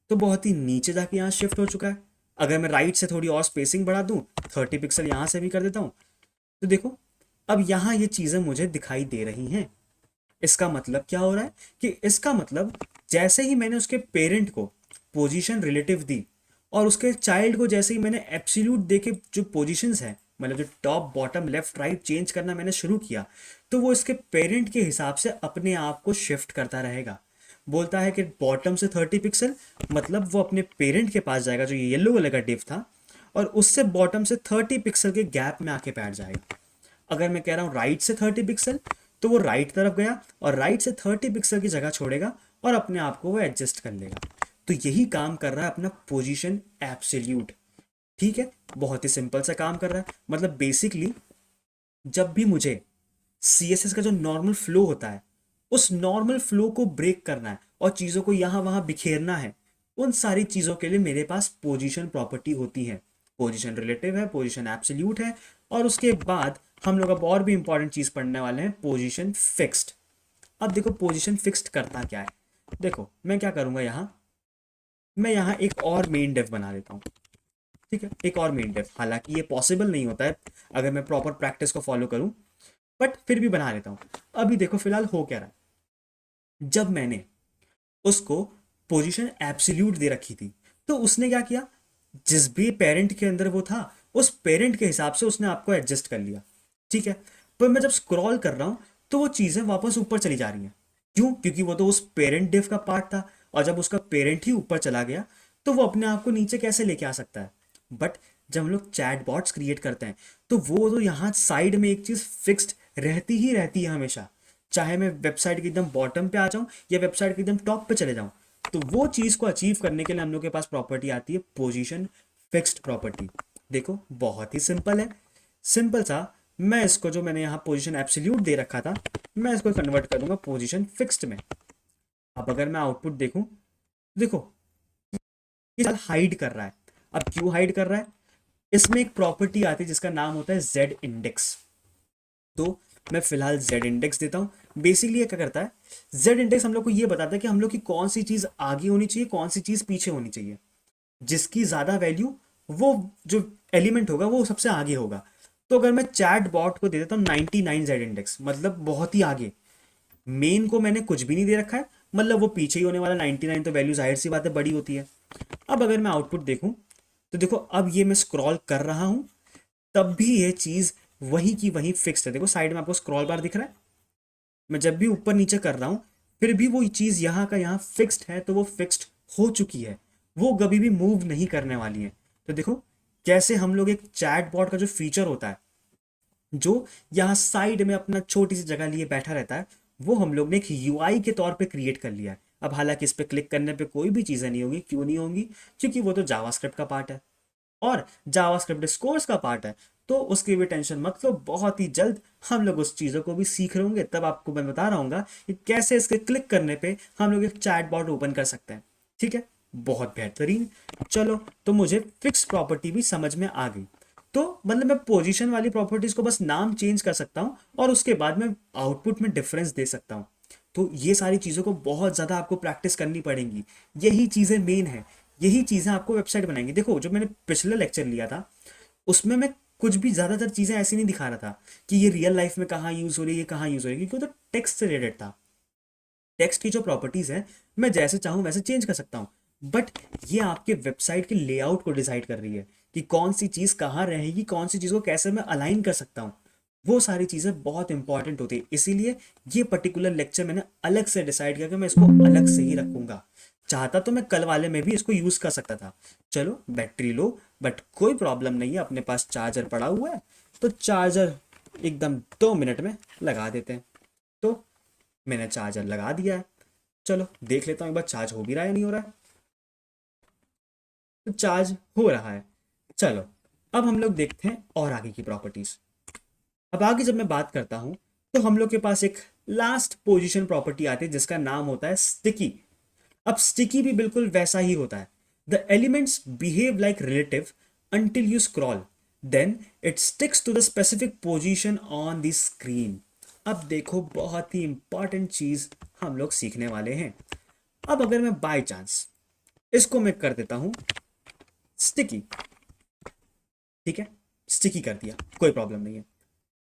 तो बहुत ही नीचे जाके यहाँ शिफ्ट हो चुका है। अगर मैं राइट से थोड़ी और स्पेसिंग बढ़ा दूं, 30 पिक्सल यहाँ से भी कर देता हूँ, तो देखो अब यहाँ ये चीजें मुझे दिखाई दे रही हैं। इसका मतलब क्या हो रहा है कि इसका मतलब जैसे ही मैंने उसके पेरेंट को पोजीशन रिलेटिव दी और उसके चाइल्ड को जैसे ही मैंने एब्सोल्यूट देके जो पोजीशंस है, मतलब जो top bottom left right change करना मैंने शुरू किया, तो वो इसके पेरेंट के हिसाब से अपने आप को शिफ्ट करता रहेगा। बोलता है कि बॉटम से 30 पिक्सल, मतलब वो अपने पेरेंट के पास जाएगा जो ये येलो कलर का डिव था, और उससे बॉटम से 30 पिक्सल के गैप में आके बैठ जाएगा। अगर मैं कह रहा हूँ राइट से 30 पिक्सल, तो वो राइट तरफ गया और राइट से 30 पिक्सल की जगह छोड़ेगा और अपने आप को वो एडजस्ट कर लेगा। तो यही काम कर रहा है अपना पोजीशन एब्सोल्यूट। ठीक है, बहुत ही सिंपल सा काम कर रहा है। मतलब बेसिकली जब भी मुझे सीएसएस का जो नॉर्मल फ्लो होता है, उस नॉर्मल फ्लो को ब्रेक करना है और चीज़ों को यहाँ वहाँ बिखेरना है, उन सारी चीज़ों के लिए मेरे पास पोजीशन प्रॉपर्टी होती है। पोजीशन रिलेटिव है, पोजीशन एब्सोल्यूट है, और उसके बाद हम लोग अब और भी इंपॉर्टेंट चीज़ पढ़ने वाले हैं, पोजीशन फिक्स्ड। अब देखो पोजीशन फिक्स्ड करता क्या है। देखो मैं क्या करूँगा यहाँ, मैं यहाँ एक और मेन डेव बना देता हूँ। ठीक है, एक और मेन डेव, हालांकि ये पॉसिबल नहीं होता है अगर मैं प्रॉपर प्रैक्टिस को फॉलो करूँ, बट फिर भी बना लेता हूँ। अभी देखो फिलहाल हो क्या रहा है, जब मैंने उसको पोजीशन एब्सोल्यूट दे रखी थी, तो उसने क्या किया, जिस भी पेरेंट के अंदर वो था, उस पेरेंट के हिसाब से उसने आपको एडजस्ट कर लिया। ठीक है, पर मैं जब स्क्रॉल कर रहा हूं तो वो चीजें वापस ऊपर चली जा रही हैं। क्यों? क्योंकि वो तो उस पेरेंट डिव का पार्ट था, और जब उसका पेरेंट ही ऊपर चला गया तो वो अपने आप को नीचे कैसे लेके आ सकता है। बट जब हम लोग चैट बॉट्स क्रिएट करते हैं, तो वो तो यहाँ साइड में एक चीज फिक्स्ड रहती ही रहती है हमेशा। चाहे मैं वेबसाइट के एकदम बॉटम पे आ जाऊं या वेबसाइट के एकदम टॉप पे चले जाऊं, तो वो चीज को अचीव करने के लिए हम लोग के पास प्रॉपर्टी आती है पोजीशन फिक्स्ड प्रॉपर्टी। देखो बहुत ही सिंपल है, सिंपल सा। मैं इसको, जो मैंने यहाँ पोजीशन एब्सोल्यूट दे रखा था, मैं इसको कन्वर्ट करूंगा पोजीशन फिक्स्ड में। अब अगर मैं आउटपुट देखूं, देखो ये हाइड कर रहा है। अब क्यों हाइड कर रहा है? इसमें एक प्रॉपर्टी आती है जिसका नाम होता है जेड इंडेक्स। तो मैं फिलहाल जेड इंडेक्स देता हूं। बेसिकली ये क्या करता है, जेड इंडेक्स हम लोग को ये बताता है कि हम लोग की कौन सी चीज आगे होनी चाहिए, कौन सी चीज पीछे होनी चाहिए। जिसकी ज्यादा वैल्यू, वो जो एलिमेंट होगा वो सबसे आगे होगा। तो अगर मैं चैट बॉट को दे देता हूँ 99 जेड इंडेक्स, मतलब बहुत ही आगे, मेन को मैंने कुछ भी नहीं दे रखा है, मतलब वो पीछे ही होने वाला 99, तो वैल्यू जाहिर सी बात है बड़ी होती है। अब अगर मैं आउटपुट देखूं, तो देखो अब ये मैं स्क्रॉल कर रहा हूं, तब भी ये चीज वही की वही फिक्स्ड है। देखो साइड में आपको स्क्रॉल बार दिख रहा है, मैं जब भी ऊपर नीचे कर रहा हूं, फिर भी वो चीज यहाँ का यहाँ फिक्स्ड है, तो वो फिक्स्ड हो चुकी है, वो कभी भी मूव नहीं करने वाली है। तो देखो कैसे हम लोग एक चैट बॉट का जो फीचर होता है, जो यहाँ साइड में अपना छोटी सी जगह लिए बैठा रहता है, वो हम लोग ने एक यूआई के तौर पे क्रिएट कर लिया है। अब हालांकि इस पे क्लिक करने पे कोई भी चीजें नहीं होगी, क्यों नहीं होंगी? क्योंकि वो तो जावास्क्रिप्ट का पार्ट है और जावास्क्रिप्ट स्कोर्स का पार्ट है। तो उसकी भी टेंशन मत लो, बहुत ही जल्द हम लोग उस चीज़ों को भी सीख रहे होंगे, तब आपको मैं बता रहा हूँ कि कैसे इसके क्लिक करने पे हम लोग एक चैट बॉट ओपन कर सकते हैं। ठीक है, बहुत बेहतरीन। चलो, तो मुझे फिक्स प्रॉपर्टी भी समझ में आ गई। तो मतलब मैं पोजीशन वाली प्रॉपर्टीज को बस नाम चेंज कर सकता हूँ और उसके बाद मैं आउटपुट में डिफरेंस दे सकता हूँ। तो ये सारी चीज़ों को बहुत ज़्यादा आपको प्रैक्टिस करनी पड़ेंगी। यही चीज़ें मेन है, यही चीज़ें आपको वेबसाइट बनाएंगी। देखो जो मैंने पिछले लेक्चर लिया था, उसमें मैं कुछ भी ज़्यादातर चीज़ें ऐसी नहीं दिखा रहा था कि ये रियल लाइफ में कहाँ यूज़ हो रही है, ये कहाँ यूज़ हो रही है, क्योंकि वो तो टेक्स्ट से रिलेटेड था। टेक्स्ट की जो प्रॉपर्टीज़ है, मैं जैसे चाहूँ वैसे चेंज कर सकता हूँ। बट ये आपके वेबसाइट के लेआउट को डिसाइड कर रही है कि कौन सी चीज़ कहाँ रहेगी, कौन सी चीज़ को कैसे मैं अलाइन कर सकता हूँ। वो सारी चीज़ें बहुत इंपॉर्टेंट होती है, इसीलिए ये पर्टिकुलर लेक्चर मैंने अलग से डिसाइड किया कि मैं इसको अलग से ही रखूंगा। चाहता तो मैं कल वाले में भी इसको यूज़ कर सकता था। चलो बैटरी लो, बट कोई प्रॉब्लम नहीं है, अपने पास चार्जर पड़ा हुआ है, तो चार्जर एकदम 2 मिनट में लगा देते हैं। तो मैंने चार्जर लगा दिया है। चलो देख लेता हूँ एक बार चार्ज हो भी रहा है नहीं हो रहा है। तो चार्ज हो रहा है। चलो, अब हम लोग देखते हैं और आगे की प्रॉपर्टीज। अब आगे जब मैं बात करता हूं, तो हम लोग के पास एक लास्ट पोजीशन प्रॉपर्टी आती है जिसका नाम होता है स्टिकी। अब स्टिकी भी बिल्कुल वैसा ही होता है। The elements behave like relative until you scroll, then it sticks to the specific position on the screen. अब देखो बहुत ही इंपॉर्टेंट चीज हम लोग सीखने वाले हैं। अब अगर मैं बाय चांस इसको मैं कर देता हूं स्टिकी, ठीक है, स्टिकी कर दिया, कोई प्रॉब्लम नहीं है।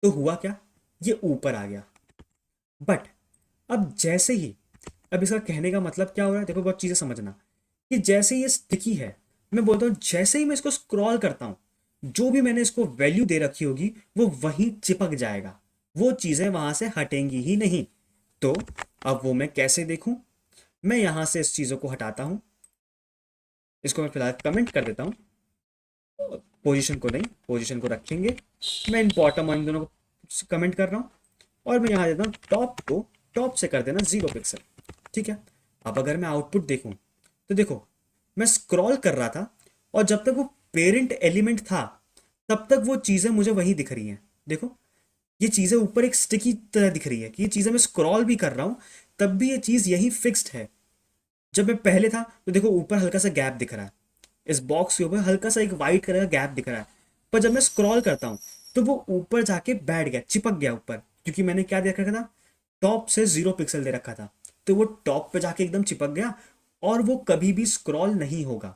तो हुआ क्या, ये ऊपर आ गया। बट अब जैसे ही, अब इसका कहने का मतलब क्या हो रहा है, देखो बहुत चीजें समझना, कि जैसे ये स्टिकी है, मैं बोलता हूँ जैसे ही मैं इसको स्क्रॉल करता हूँ, जो भी मैंने इसको वैल्यू दे रखी होगी वो वहीं चिपक जाएगा, वो चीजें वहां से हटेंगी ही नहीं। तो अब वो मैं कैसे देखूं, मैं यहां से इस चीजों को हटाता हूं, इसको मैं फिलहाल कमेंट कर देता हूं, पोजीशन को नहीं, पोजीशन को रखेंगे, मैं इन बॉटम और इन दोनों को कमेंट कर रहा हूं, और मैं यहां देता हूं टॉप को, टॉप से कर देना 0 पिक्सल। ठीक है। अब अगर मैं आउटपुट देखूं तो देखो, मैं स्क्रॉल कर रहा था और जब तक वो पेरेंट एलिमेंट था तब तक वो चीजें मुझे वही दिख रही हैं। देखो, ये चीजें ऊपर एक स्टिकी तरह दिख रही है कि ये चीजें मैं स्क्रॉल भी कर रहा हूं तब भी ये चीज यही फिक्स्ड है। जब मैं पहले था तो देखो ऊपर हल्का सा गैप दिख रहा है, इस बॉक्स के ऊपर हल्का सा एक वाइट कलर का गैप दिख रहा है, पर जब मैं स्क्रॉल करता हूँ तो वो ऊपर जाके बैठ गया, चिपक गया ऊपर, क्योंकि मैंने क्या दे रखा था, टॉप से 0 पिक्सल दे रखा था, तो वो टॉप पे जाके एकदम चिपक गया, और वो कभी भी स्क्रॉल नहीं होगा।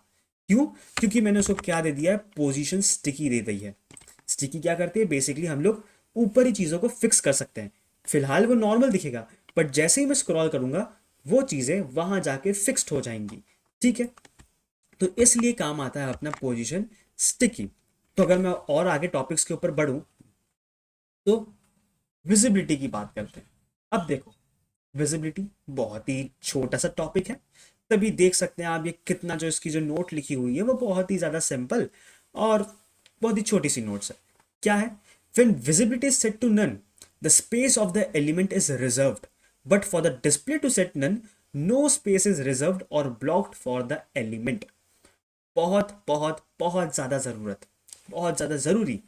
क्यों? क्योंकि मैंने उसको क्या दे दिया है, पोजीशन स्टिकी दे दी है। स्टिकी क्या करती है, बेसिकली हम लोग ऊपर ही चीज़ों को फिक्स कर सकते हैं। फिलहाल वो नॉर्मल दिखेगा, बट जैसे ही मैं स्क्रॉल करूंगा वो चीज़ें वहां जाके फिक्स्ड हो जाएंगी। ठीक है। तो इसलिए काम आता है अपना पोजीशन स्टिकी। तो अगर मैं और आगे टॉपिक्स के ऊपर बढ़ूं तो विजिबिलिटी की बात करते हैं। अब देखो, विजिबिलिटी बहुत ही छोटा सा टॉपिक है, तभी देख सकते हैं आप ये कितना, जो इसकी जो नोट लिखी हुई है वो बहुत ही ज़्यादा सिंपल और बहुत ही छोटी सी नोट्स है। क्या है, when visibility is set to none, the space of the element is reserved, but for the display to set none, no space is reserved or blocked for the element। बहुत बहुत बहुत ज़्यादा ज़रूरत, बहुत ज़्यादा ज़रूरी,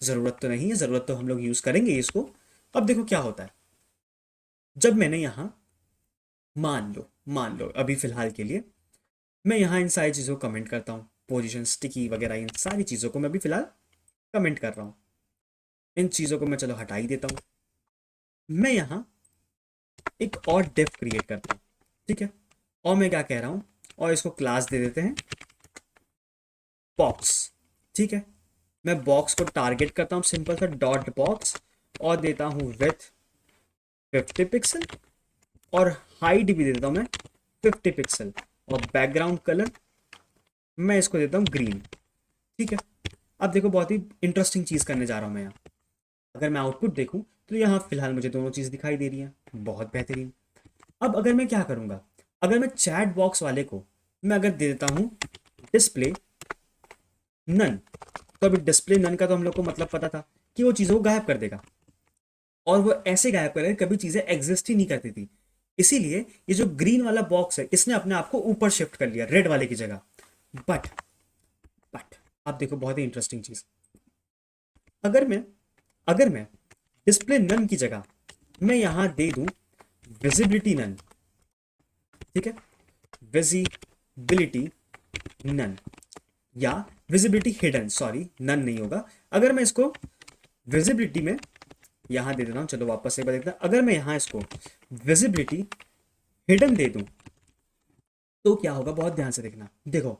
ज़रूरत तो नहीं है, ज़रूरत तो हम लोग यूज़ करेंगे इसको। अब देखो क्या होता है, जब मैंने यहाँ, मान लो अभी फ़िलहाल के लिए मैं यहाँ इन सारी चीज़ों को कमेंट करता हूँ, पोजीशन स्टिकी वगैरह इन सारी चीज़ों को मैं अभी फ़िलहाल कमेंट कर रहा हूँ, इन चीज़ों को मैं चलो हटा ही देता हूँ। मैं यहाँ एक और डिफ क्रिएट करता हूँ। ठीक है। और मैं क्या कह रहा हूँ, और इसको क्लास दे देते हैं बॉक्स। ठीक है। मैं बॉक्स को टारगेट करता हूँ, सिंपल सा डॉट बॉक्स, और देता हूँ विथ 50 पिक्सल, और हाइट भी दे देता हूँ मैं 50 पिक्सल, और बैकग्राउंड कलर मैं इसको देता हूँ ग्रीन। ठीक है। अब देखो बहुत ही इंटरेस्टिंग चीज़ करने जा रहा हूँ मैं यहाँ। अगर मैं आउटपुट देखूँ तो यहाँ फिलहाल मुझे दोनों चीज़ दिखाई दे रही हैं, बहुत बेहतरीन। अब अगर मैं क्या करूँगा, अगर मैं चैट बॉक्स वाले को मैं अगर दे देता हूँ डिस्प्ले नन, तो अभी डिस्प्ले नन का तो हम लोग को मतलब पता था कि वो चीज़ों को गायब कर देगा, और वो ऐसे गायब करेगा कभी चीज़ें एग्जिस्ट ही नहीं करती थी। इसीलिए ये जो ग्रीन वाला बॉक्स है इसने अपने आप को ऊपर शिफ्ट कर लिया रेड वाले की जगह। बट बट आप देखो बहुत ही इंटरेस्टिंग चीज़, अगर मैं अगर मैं डिस्प्ले नन की जगह मैं यहां दे दूं विजिबिलिटी नन। ठीक है। विजिबिलिटी नन, या विजिबिलिटी हिडन, सॉरी नन नहीं होगा। अगर मैं इसको विजिबिलिटी में यहां दे देता हूं, चलो वापस से एक बार देखते हैं, अगर मैं यहां इसको विजिबिलिटी हिडन दे दूं तो क्या होगा, बहुत ध्यान से देखना। देखो,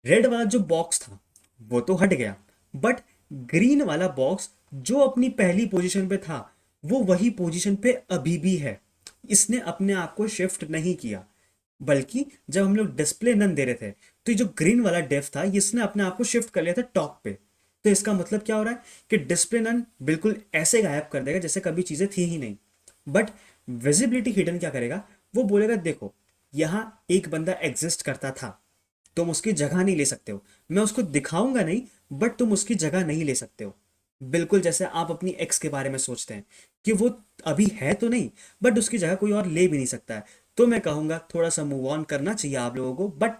रेड वाला जो बॉक्स था वो तो हट गया, बट ग्रीन वाला बॉक्स जो अपनी पहली पोजीशन पे था वो वही पोजीशन पे अभी भी है, इसने अपने आप को शिफ्ट नहीं किया। बल्कि जब हम लोग डिस्प्ले नन दे रहे थे तो ये जो ग्रीन वाला डेफ था इसने अपने आप को शिफ्ट कर लिया था टॉप पे। तो इसका मतलब क्या हो रहा है कि डिस्प्ले नन बिल्कुल ऐसे गायब कर देगा जैसे कभी चीजें थी ही नहीं। बट विजिबिलिटी हिडन क्या करेगा, वो बोलेगा देखो यहां एक बंदा एग्जिस्ट करता था, तुम उसकी जगह नहीं ले सकते हो, मैं उसको दिखाऊंगा नहीं, बट तुम उसकी जगह नहीं ले सकते हो। बिल्कुल जैसे आप अपनी एक्स के बारे में सोचते हैं कि वो अभी है तो नहीं, बट उसकी जगह कोई और ले भी नहीं सकता है। तो मैं कहूंगा थोड़ा सा मूव ऑन करना चाहिए आप लोगों को। बट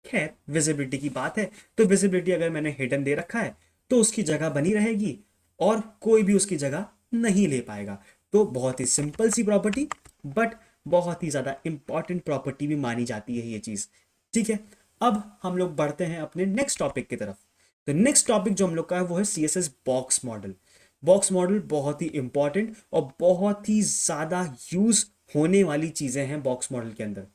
खैर, विजिबिलिटी की बात है, तो विजिबिलिटी अगर मैंने हिडन दे रखा है तो उसकी जगह बनी रहेगी और कोई भी उसकी जगह नहीं ले पाएगा। तो बहुत ही सिंपल सी प्रॉपर्टी, बट बहुत ही ज्यादा इंपॉर्टेंट प्रॉपर्टी भी मानी जाती है ये चीज। ठीक है। अब हम लोग बढ़ते हैं अपने नेक्स्ट टॉपिक की तरफ। तो नेक्स्ट टॉपिक जो हम लोग का है वो है CSS box model. Box model बहुत ही इंपॉर्टेंट और बहुत ही ज्यादा यूज होने वाली चीजें हैं बॉक्स मॉडल के अंदर।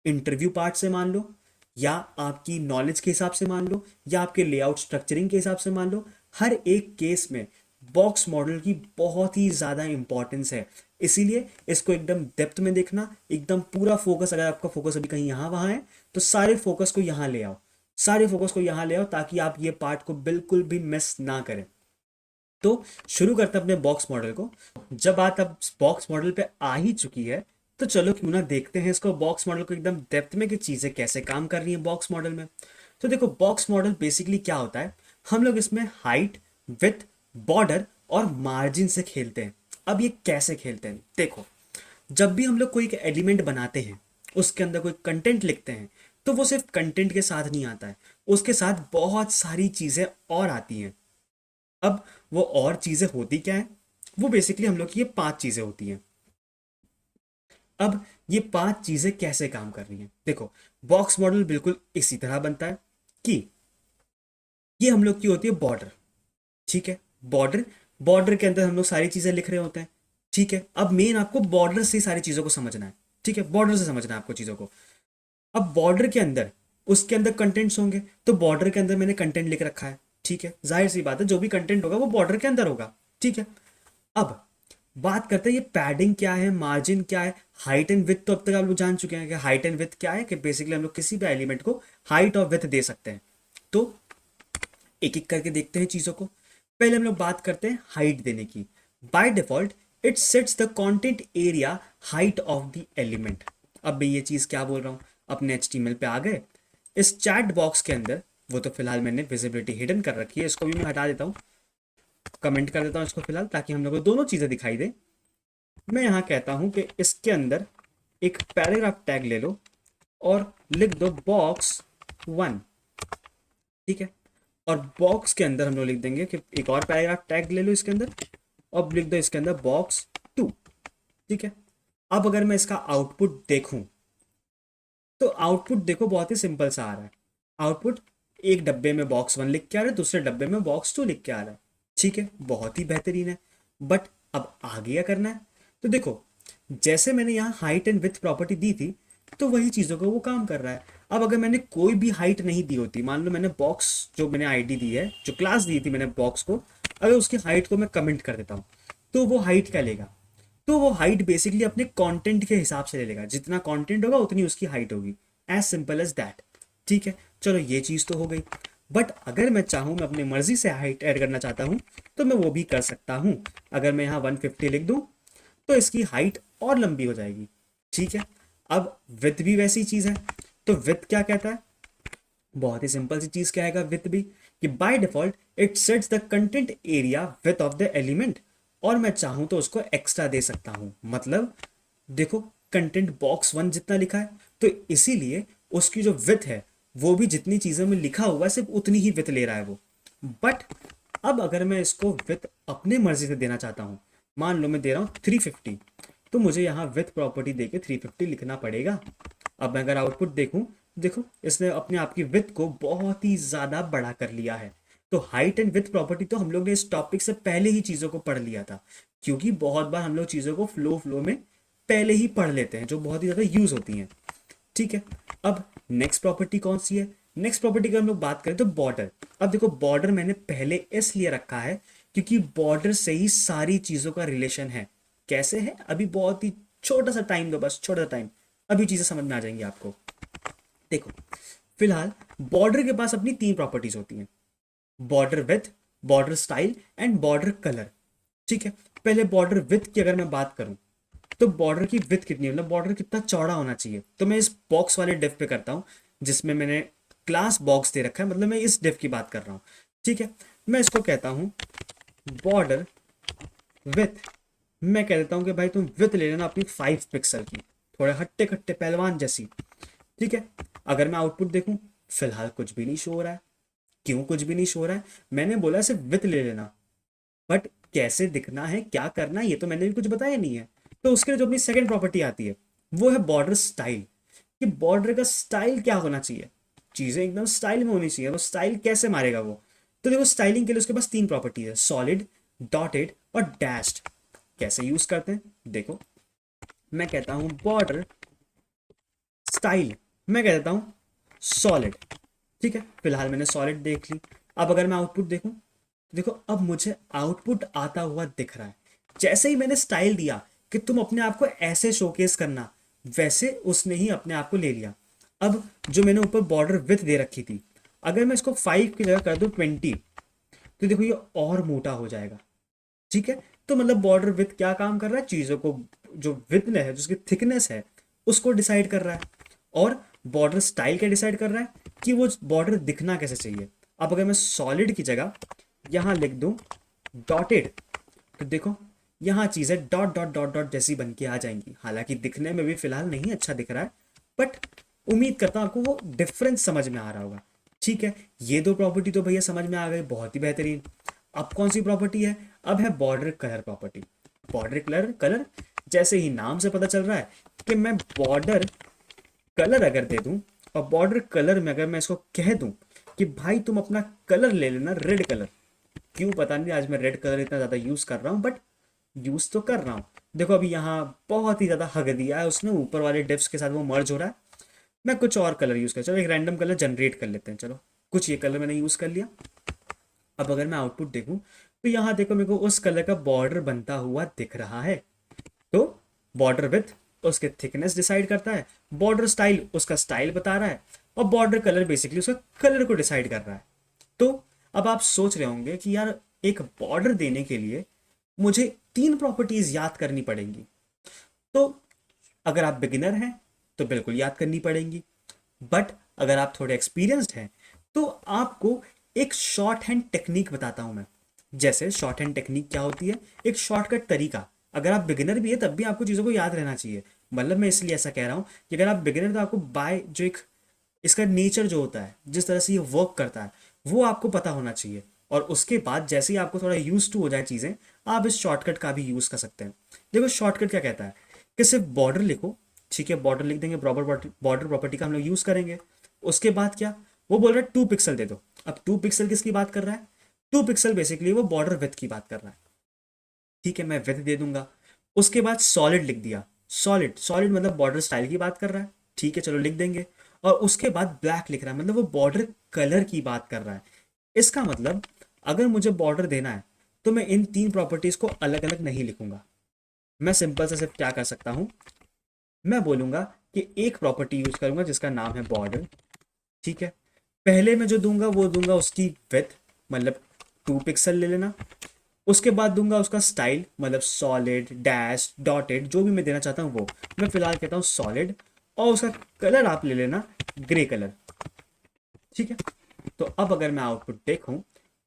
इंटरव्यू पार्ट से मान लो, या आपकी नॉलेज के हिसाब से मान लो, या आपके लेआउट स्ट्रक्चरिंग के हिसाब से मान लो, हर एक केस में बॉक्स मॉडल की बहुत ही ज़्यादा इंपॉर्टेंस है, इसीलिए इसको एकदम डेप्थ में देखना, एकदम पूरा फोकस, अगर आपका फोकस अभी कहीं यहाँ वहाँ है तो सारे फोकस को यहाँ ले आओ, सारे फोकस को यहाँ ले आओ, ताकि आप ये पार्ट को बिल्कुल भी मिस ना करें। तो शुरू करते हैं अपने बॉक्स मॉडल को। जब बात अब बॉक्स मॉडल पे आ ही चुकी है, तो चलो क्यों ना देखते हैं इसको, बॉक्स मॉडल को एकदम डेप्थ में, कि चीज़ें कैसे काम कर रही हैं बॉक्स मॉडल में। तो देखो बॉक्स मॉडल बेसिकली क्या होता है, हम लोग इसमें हाइट, विथ, बॉर्डर और मार्जिन से खेलते हैं। अब ये कैसे खेलते हैं, देखो जब भी हम लोग कोई एक एलिमेंट बनाते हैं, उसके अंदर कोई कंटेंट लिखते हैं, तो वो सिर्फ कंटेंट के साथ नहीं आता है, उसके साथ बहुत सारी चीज़ें और आती हैं। अब वो और चीजें होती क्या है, वो बेसिकली हम लोग की ये 5 चीजें होती हैं। अब ये 5 चीजें कैसे काम कर रही हैं, देखो बॉक्स मॉडल बिल्कुल इसी तरह बनता है कि ये हम लोग की होती है बॉर्डर। ठीक है, बॉर्डर, बॉर्डर के अंदर हम लोग सारी चीजें लिख रहे होते हैं। ठीक है, अब मेन आपको बॉर्डर से सारी चीजों को समझना है। ठीक है, बॉर्डर से समझना है आपको चीजों को। अब बॉर्डर के अंदर, उसके अंदर कंटेंट्स होंगे, तो बॉर्डर के अंदर मैंने कंटेंट लिख रखा है। ठीक है, जाहिर सी बात है जो भी कंटेंट होगा वो बॉर्डर के अंदर होगा। ठीक है, अब बात करते हैं ये पैडिंग क्या है, मार्जिन क्या है, हाइट एंड विथ। तो अब तक आप लोग जान चुके हैं कि हाइट एंड विथ क्या है, कि बेसिकली हम लोग किसी भी एलिमेंट को हाइट और विथ दे सकते हैं। तो एक एक करके देखते हैं चीजों को। पहले हम लोग बात करते हैं हाइट देने की। By default it sets the content area height of the element. अब मैं ये चीज क्या बोल रहा हूँ, अपने HTML पे आ गए, इस चैट बॉक्स के अंदर, वो तो फिलहाल मैंने विजिबिलिटी हिडन कर रखी है, इसको भी मैं हटा देता हूँ, कमेंट कर देता हूँ इसको फिलहाल, ताकि हम लोग को दोनों चीजें दिखाई दे। मैं यहाँ कहता हूँ कि इसके अंदर एक पैराग्राफ टैग ले लो और लिख दो box 1। ठीक है, और बॉक्स के अंदर हम लोग लिख देंगे कि एक और पैराग्राफ टैग ले लो इसके अंदर, और लिख दो इसके अंदर box 2। ठीक है, अब अगर मैं इसका आउटपुट देखूं, तो आउटपुट देखो बहुत ही सिंपल सा आ रहा है। आउटपुट एक डब्बे में box 1 लिख के आ रहा है, दूसरे डब्बे में box 2 लिख के आ रहा है। ठीक है, बहुत ही बेहतरीन है। बट अब आगे क्या करना है, तो देखो जैसे मैंने यहाँ हाइट एंड विथ प्रॉपर्टी दी थी, तो वही चीज़ों को वो काम कर रहा है। अब अगर मैंने कोई भी हाइट नहीं दी होती, मान लो मैंने बॉक्स, जो मैंने आईडी दी है, जो क्लास दी थी मैंने बॉक्स को, अगर उसकी हाइट को मैं कमेंट कर देता हूँ, तो वो हाइट क्या लेगा, तो वो हाइट बेसिकली अपने कंटेंट के हिसाब से ले लेगा, जितना कंटेंट होगा उतनी उसकी हाइट होगी। As simple as that. ठीक है, चलो ये चीज़ तो हो गई। बट अगर मैं चाहूँ, मैं अपनी मर्जी से हाइट ऐड करना चाहता हूँ, तो मैं वो भी कर सकता हूँ। अगर मैं यहाँ 150 लिख दूँ, तो इसकी हाइट और लंबी हो जाएगी। ठीक है, अब विथ भी वैसी चीज़ है। तो विथ क्या कहता है, बहुत ही सिंपल सी चीज़ क्या है विथ भी, कि by default it sets the content area width of the element, और मैं चाहूं तो उसको एक्स्ट्रा दे सकता हूं। मतलब देखो कंटेंट box 1 जितना लिखा है, तो इसीलिए उसकी जो विथ है, वो भी जितनी चीज़ों में लिखा हुआ है सिर्फ उतनी ही विथ ले रहा है वो। बट अब अगर मैं इसको विथ अपने मर्जी से देना चाहता हूँ, मान लो मैं दे रहा हूँ 350, तो मुझे यहाँ विथ प्रॉपर्टी देके 350 लिखना पड़ेगा। अब मैं अगर आउटपुट देखूं, देखो इसने अपने आप की विथ को बहुत ही ज़्यादा बड़ा कर लिया है। तो हाइट एंड विथ प्रॉपर्टी तो हम लोग ने इस टॉपिक से पहले ही चीज़ों को पढ़ लिया था, क्योंकि बहुत बार हम लोग चीज़ों को फ्लो फ्लो में पहले ही पढ़ लेते हैं, जो बहुत ही ज़्यादा यूज़ होती हैं। ठीक है, अब नेक्स्ट प्रॉपर्टी कौन सी है, नेक्स्ट प्रॉपर्टी की हम लोग बात करें तो बॉर्डर। अब देखो बॉर्डर मैंने पहले इसलिए रखा है क्योंकि बॉर्डर से ही सारी चीज़ों का रिलेशन है। कैसे है, अभी बहुत ही छोटा सा टाइम दो, बस छोटा सा टाइम, अभी चीज़ें समझ में आ जाएंगी आपको। देखो फिलहाल बॉर्डर के पास अपनी 3 प्रॉपर्टीज होती हैं, border with, border style and border colour. ठीक है, पहले बॉर्डर विथ की अगर मैं बात करूं, तो बॉर्डर की विथ कितनी, मतलब बॉर्डर कितना चौड़ा होना चाहिए, तो मैं इस बॉक्स वाले डिफ पे करता हूं, जिसमें मैंने क्लास बॉक्स दे रखा है, मतलब मैं इस डिफ की बात कर रहा हूं। ठीक है, मैं इसको कहता हूं बॉर्डर विथ, मैं कह देता हूं कि भाई तुम विथ ले लेना अपनी 5 पिक्सल की, थोड़े हट्टे कट्टे पहलवान जैसी। ठीक है, अगर मैं आउटपुट देखूं, फिलहाल कुछ भी नहीं शो हो रहा है। क्यों कुछ भी नहीं शो हो रहा है, मैंने बोला सिर्फ विथ ले लेना, बट कैसे दिखना है, क्या करना है, ये तो मैंने भी कुछ बताया नहीं है। तो उसके लिए जो अपनी सेकंड प्रॉपर्टी आती है, वो है बॉर्डर स्टाइल, कि बॉर्डर का स्टाइल क्या होना चाहिए, चीजें एकदम स्टाइल में होनी चाहिए। वो स्टाइल कैसे मारेगा वो, तो देखो स्टाइलिंग के लिए उसके पास 3 प्रॉपर्टी है, सॉलिड, डॉटेड और डैश्ड। कैसे यूज करते हैं, देखो मैं कहता हूं बॉर्डर स्टाइल, मैं कह देता हूं सॉलिड। ठीक है, फिलहाल मैंने सॉलिड देख ली। अब अगर मैं आउटपुट देखूं, देखो अब मुझे आउटपुट आता हुआ दिख रहा है। जैसे ही मैंने स्टाइल दिया कि तुम अपने आप को ऐसे शोकेस करना, वैसे उसने ही अपने आप को ले लिया। अब जो मैंने ऊपर बॉर्डर विथ दे रखी थी, अगर मैं इसको 5 की जगह कर दूं 20, तो देखो ये और मोटा हो जाएगा। ठीक है, तो मतलब बॉर्डर विथ क्या काम कर रहा है, चीजों को जो विथ है, जो उसकी थिकनेस है, उसको डिसाइड कर रहा है। और बॉर्डर स्टाइल क्या डिसाइड कर रहा है कि वो बॉर्डर दिखना कैसे चाहिए। अब अगर मैं सॉलिड की जगह यहां लिख दूं डॉटेड, तो देखो यहाँ चीजें डॉट डॉट डॉट डॉट जैसी बन के आ जाएंगी। हालांकि दिखने में भी फिलहाल नहीं अच्छा दिख रहा है, बट उम्मीद करता हूं आपको वो डिफरेंस समझ में आ रहा होगा। ठीक है, ये दो प्रॉपर्टी तो भैया समझ में आ गई, बहुत ही बेहतरीन। अब कौन सी प्रॉपर्टी है, अब है border colour property. Border colour colour जैसे ही नाम से पता चल रहा है कि मैं बॉर्डर कलर अगर दे दूं, और बॉर्डर कलर में अगर मैं इसको कह दूं कि भाई तुम अपना कलर ले लेना रेड कलर। क्यों पता नहीं आज मैं रेड कलर इतना ज्यादा यूज कर रहा हूं, बट यूज तो कर रहा हूं। देखो अभी यहाँ बहुत ही ज्यादा हग दिया है उसने, ऊपर वाले डिफ्स के साथ वो मर्ज हो रहा है। मैं कुछ और कलर यूज कर, चलो एक रैंडम कलर जनरेट कर लेते हैं। चलो कुछ ये कलर मैंने यूज कर लिया। अब अगर मैं आउटपुट देखूं, तो यहाँ देखो मेरे को उस कलर का बॉर्डर बनता हुआ दिख रहा है। तो बॉर्डर विथ उसके थिकनेस डिसाइड करता है, बॉर्डर स्टाइल उसका स्टाइल बता रहा है, और बॉर्डर कलर बेसिकली उसका कलर को डिसाइड कर रहा है। तो अब आप सोच रहे होंगे कि यार एक बॉर्डर देने के लिए मुझे 3 प्रॉपर्टीज याद करनी पड़ेंगी। तो अगर आप बिगिनर हैं तो बिल्कुल याद करनी पड़ेंगी, बट अगर आप थोड़े एक्सपीरियंस्ड हैं तो आपको एक शॉर्ट हैंड टेक्निक बताता हूं मैं। जैसे शॉर्ट हैंड टेक्निक क्या होती है, एक शॉर्टकट तरीका। अगर आप बिगिनर भी है तब भी आपको चीज़ों को याद रहना चाहिए। मतलब मैं इसलिए ऐसा कह रहा हूं कि अगर आप बिगिनर तो आपको बाय जो एक इसका नेचर जो होता है, जिस तरह से ये वर्क करता है, वो आपको पता होना चाहिए। और उसके बाद जैसे ही आपको थोड़ा यूज टू हो जाए चीज़ें, आप इस शॉर्टकट का भी यूज़ कर सकते हैं। देखो शॉर्टकट क्या कहता है कि सिर्फ बॉर्डर लिखो। ठीक है, बॉर्डर लिख देंगे, बॉर्डर प्रॉपर्टी का हम लोग यूज़ करेंगे। उसके बाद क्या, वो बोल रहा है 2 पिक्सल दे दो। अब 2 पिक्सल किसकी बात कर रहा है, 2 पिक्सल बेसिकली वो बॉर्डर विथ की बात कर रहा है। ठीक है, मैं विथ दे दूंगा। उसके बाद सॉलिड लिख दिया। सॉलिड सॉलिड मतलब बॉर्डर स्टाइल की बात कर रहा है। ठीक है चलो लिख देंगे। और उसके बाद ब्लैक लिख रहा है, मतलब वो बॉर्डर कलर की बात कर रहा है। इसका मतलब अगर मुझे बॉर्डर देना है तो मैं इन 3 प्रॉपर्टीज को अलग अलग नहीं लिखूंगा। मैं सिंपल से सिर्फ क्या कर सकता हूं, मैं बोलूंगा कि एक प्रॉपर्टी यूज करूंगा जिसका नाम है बॉर्डर। ठीक है, पहले मैं जो दूंगा वो दूंगा उसकी विथ, मतलब 2 पिक्सल ले लेना। उसके बाद दूंगा उसका स्टाइल, मतलब सॉलिड डैश डॉटेड, जो भी मैं देना चाहता हूँ वो। मैं फिलहाल कहता हूँ सॉलिड। और उसका कलर आप ले लेना ग्रे कलर। ठीक है, तो अब अगर मैं आउटपुट देखूं,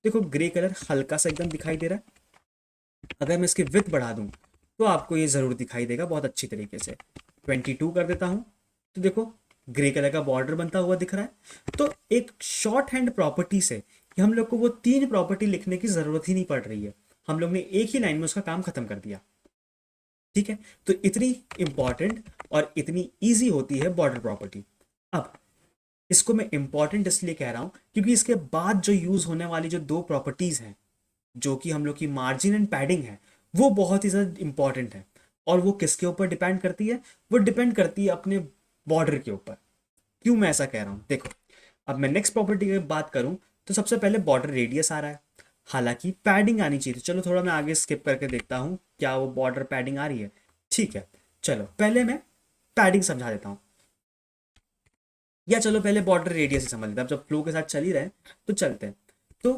देखो ग्रे कलर हल्का सा एकदम दिखाई दे रहा है। अगर मैं इसकी विथ बढ़ा दूं तो आपको ये जरूर दिखाई देगा बहुत अच्छी तरीके से। 22 कर देता हूं, तो देखो ग्रे कलर का बॉर्डर बनता हुआ दिख रहा है। तो एक शॉर्ट हैंड प्रॉपर्टी से हम लोग को वो 3 प्रॉपर्टी लिखने की जरूरत ही नहीं पड़ रही है। हम लोग ने एक ही लाइन में उसका काम खत्म कर दिया। ठीक है, तो इतनी इंपॉर्टेंट और इतनी इजी होती है बॉर्डर प्रॉपर्टी। अब इसको मैं इंपॉर्टेंट इसलिए कह रहा हूं क्योंकि इसके बाद जो यूज होने वाली जो 2 प्रॉपर्टीज हैं, जो कि हम लोग की मार्जिन एंड पैडिंग है, वो बहुत ही ज़्यादा इंपॉर्टेंट है। और वो किसके ऊपर डिपेंड करती है, वो डिपेंड करती है अपने बॉर्डर के ऊपर। क्यों मैं ऐसा कह रहा हूँ, देखो अब मैं नेक्स्ट प्रॉपर्टी की बात करूं तो सबसे पहले बॉर्डर रेडियस आ रहा है। हालांकि पैडिंग आनी चाहिए थी, चलो थोड़ा मैं आगे स्किप करके देखता हूँ क्या वो बॉर्डर पैडिंग आ रही है। ठीक है, चलो पहले मैं पैडिंग समझा देता हूँ, या चलो पहले बॉर्डर रेडियस ही समझ लेते हैं। अब जब फ्लो के साथ चल ही रहे हैं तो चलते हैं। तो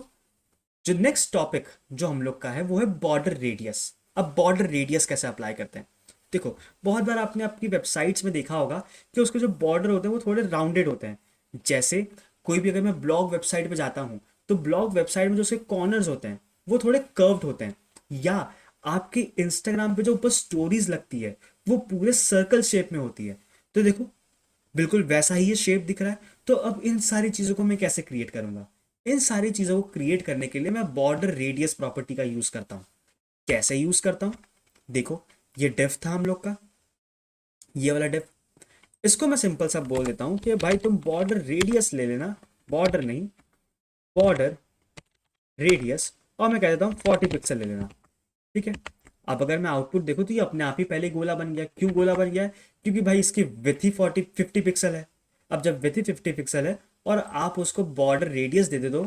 जो नेक्स्ट टॉपिक जो हम लोग का है वो है बॉर्डर रेडियस। अब बॉर्डर रेडियस कैसे अप्लाई करते हैं, देखो बहुत बार आपने आपकी वेबसाइट्स में देखा होगा कि उसके जो बॉर्डर होते हैं वो थोड़े राउंडेड होते हैं। जैसे कोई भी, अगर मैं ब्लॉग वेबसाइट पे जाता हूँ तो ब्लॉग वेबसाइट में जो उसके कॉर्नर्स होते हैं वो थोड़े कर्व्ड होते हैं। या आपके इंस्टाग्राम पे जो ऊपर स्टोरीज लगती है वो पूरे सर्कल शेप में होती है। तो देखो बिल्कुल वैसा ही ये शेप दिख रहा है। तो अब इन सारी चीज़ों को मैं कैसे क्रिएट करूंगा, इन सारी चीज़ों को क्रिएट करने के लिए मैं बॉर्डर रेडियस प्रॉपर्टी का यूज़ करता हूँ। कैसे यूज़ करता हूँ, देखो ये डेफ था हम लोग का, ये वाला डेफ। इसको मैं सिंपल सा बोल देता हूँ कि भाई तुम बॉर्डर रेडियस ले लेना, बॉर्डर नहीं, बॉर्डर रेडियस। और मैं कह देता हूँ 40 पिक्सल ले लेना। ठीक है, अब अगर मैं आउटपुट देखूँ तो ये अपने आप ही पहले गोला बन गया। क्यों गोला बन गया है, क्योंकि भाई इसकी विथ ही 50 पिक्सल है। अब जब विथ ही 50 पिक्सल है और आप उसको बॉर्डर रेडियस दे दो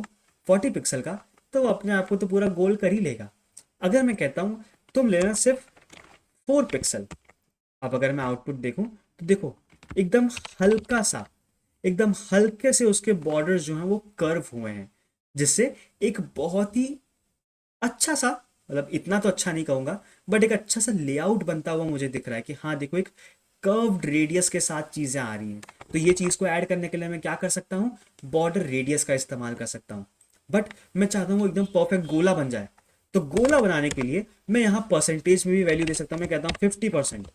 40 पिक्सल का, तो वो अपने आप को तो पूरा गोल कर ही लेगा। अगर मैं कहता हूँ तुम लेना सिर्फ 4 पिक्सल, अब अगर मैं आउटपुट देखूं तो देखो एकदम हल्का सा, एकदम हल्के से उसके बॉर्डर्स जो हैं वो कर्व हुए हैं, जिससे एक बहुत ही अच्छा सा, मतलब इतना तो अच्छा नहीं कहूंगा, बट एक अच्छा सा लेआउट बनता हुआ मुझे दिख रहा है कि हाँ देखो एक कर्व्ड रेडियस के साथ चीजें आ रही हैं। तो ये चीज को ऐड करने के लिए मैं क्या कर सकता हूँ, बॉर्डर रेडियस का इस्तेमाल कर सकता हूँ। बट मैं चाहता हूँ वो एकदम परफेक्ट गोला बन जाए, तो गोला बनाने के लिए मैं यहाँ परसेंटेज में भी वैल्यू दे सकता हूँ। मैं कहता हूँ 50%।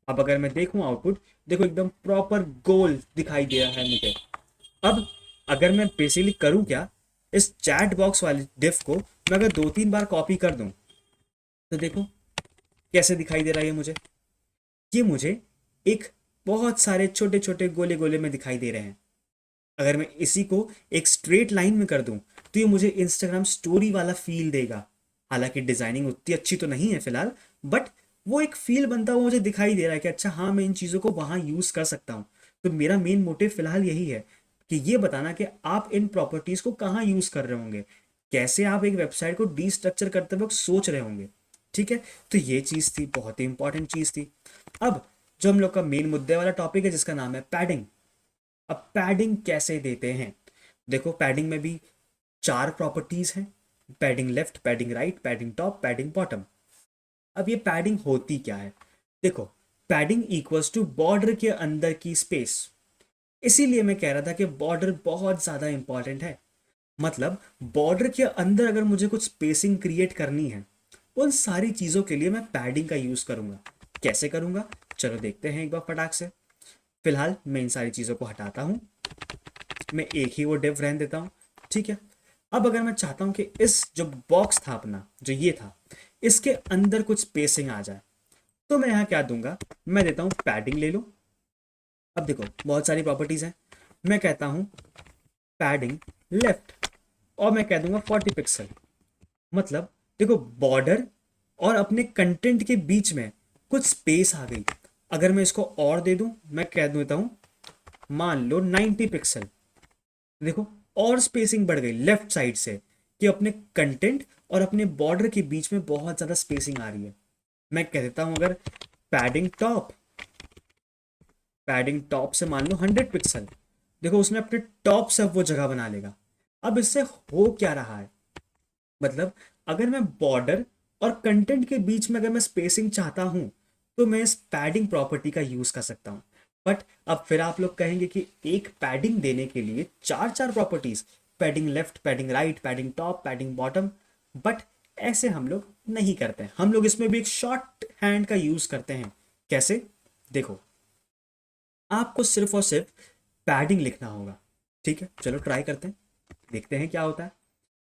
अब अगर मैं देखूं आउटपुट, देखो एकदम प्रॉपर गोल दिखाई दे रहा है मुझे। अब अगर मैं बेसिकली करूं क्या, इस चैट बॉक्स वाले डिफ को मैं अगर 2-3 बार कॉपी कर दूं तो देखो कैसे दिखाई दे रहा है ये मुझे एक बहुत सारे छोटे छोटे गोले गोले में दिखाई दे रहे हैं। अगर मैं इसी को एक स्ट्रेट लाइन में कर दूं तो ये मुझे इंस्टाग्राम स्टोरी वाला फील देगा। हालांकि डिजाइनिंग उतनी अच्छी तो नहीं है फिलहाल, बट वो एक फील बनता हुआ मुझे दिखाई दे रहा है कि अच्छा हाँ मैं इन चीज़ों को वहां यूज़ कर सकता हूँ। तो मेरा मेन मोटिव फिलहाल यही है कि ये बताना कि आप इन प्रॉपर्टीज़ को कहाँ यूज़ कर रहे होंगे, कैसे आप एक वेबसाइट को डीस्ट्रक्चर करते वक्त सोच रहे होंगे। ठीक है, तो ये चीज़ थी, बहुत ही इंपॉर्टेंट चीज़ थी। अब जो हम लोग का मेन मुद्दे वाला टॉपिक है जिसका नाम है पैडिंग। अब पैडिंग कैसे देते हैं, देखो पैडिंग में भी 4 प्रॉपर्टीज हैं, padding left, padding right, padding top, padding bottom. अब ये पैडिंग होती क्या है, देखो पैडिंग इक्वल्स टू बॉर्डर के अंदर की स्पेस। इसीलिए मैं कह रहा था कि बॉर्डर बहुत ज्यादा इंपॉर्टेंट है। मतलब बॉर्डर के अंदर अगर मुझे कुछ स्पेसिंग क्रिएट करनी है, उन सारी चीजों के लिए मैं पैडिंग का यूज करूंगा। कैसे करूंगा, चलो देखते हैं एक बार फटाक से। फिलहाल मैं इन सारी चीजों को हटाता हूं, मैं एक ही वो डिव रहने देता हूं। ठीक है, अब अगर मैं चाहता हूं कि इस जो बॉक्स था अपना, जो ये था, इसके अंदर कुछ स्पेसिंग आ जाए, तो मैं यहां क्या दूंगा, मैं देता हूं पैडिंग ले लो। अब देखो बहुत सारी प्रॉपर्टीज हैं, मैं कहता हूं पैडिंग लेफ्ट, और मैं कह दूंगा 40 पिक्सल। मतलब देखो बॉर्डर और अपने कंटेंट के बीच में कुछ स्पेस आ गई। अगर मैं इसको और दे दूं, मैं कह देता हूं मान लो 90 पिक्सल। देखो और स्पेसिंग बढ़ गई लेफ्ट साइड से, कि अपने कंटेंट और अपने बॉर्डर के बीच में बहुत ज्यादा स्पेसिंग आ रही है। मैं कह देता हूं अगर पैडिंग टॉप, पैडिंग टॉप से मान लो 100 पिक्सल। देखो उसने अपने टॉप से अब वो जगह बना लेगा। अब इससे हो क्या रहा है, मतलब अगर मैं बॉर्डर और कंटेंट के बीच में अगर मैं स्पेसिंग चाहता हूं, तो मैं इस पैडिंग प्रॉपर्टी का यूज कर सकता हूं। बट अब फिर आप लोग कहेंगे कि एक पैडिंग देने के लिए चार चार properties, padding left, padding right, padding top, padding bottom. But ऐसे हम लोग नहीं करते हैं, हम लोग इसमें भी एक शॉर्ट हैंड का यूज करते हैं। कैसे, देखो आपको सिर्फ और सिर्फ पैडिंग लिखना होगा। ठीक है, चलो ट्राई करते हैं, देखते हैं क्या होता है।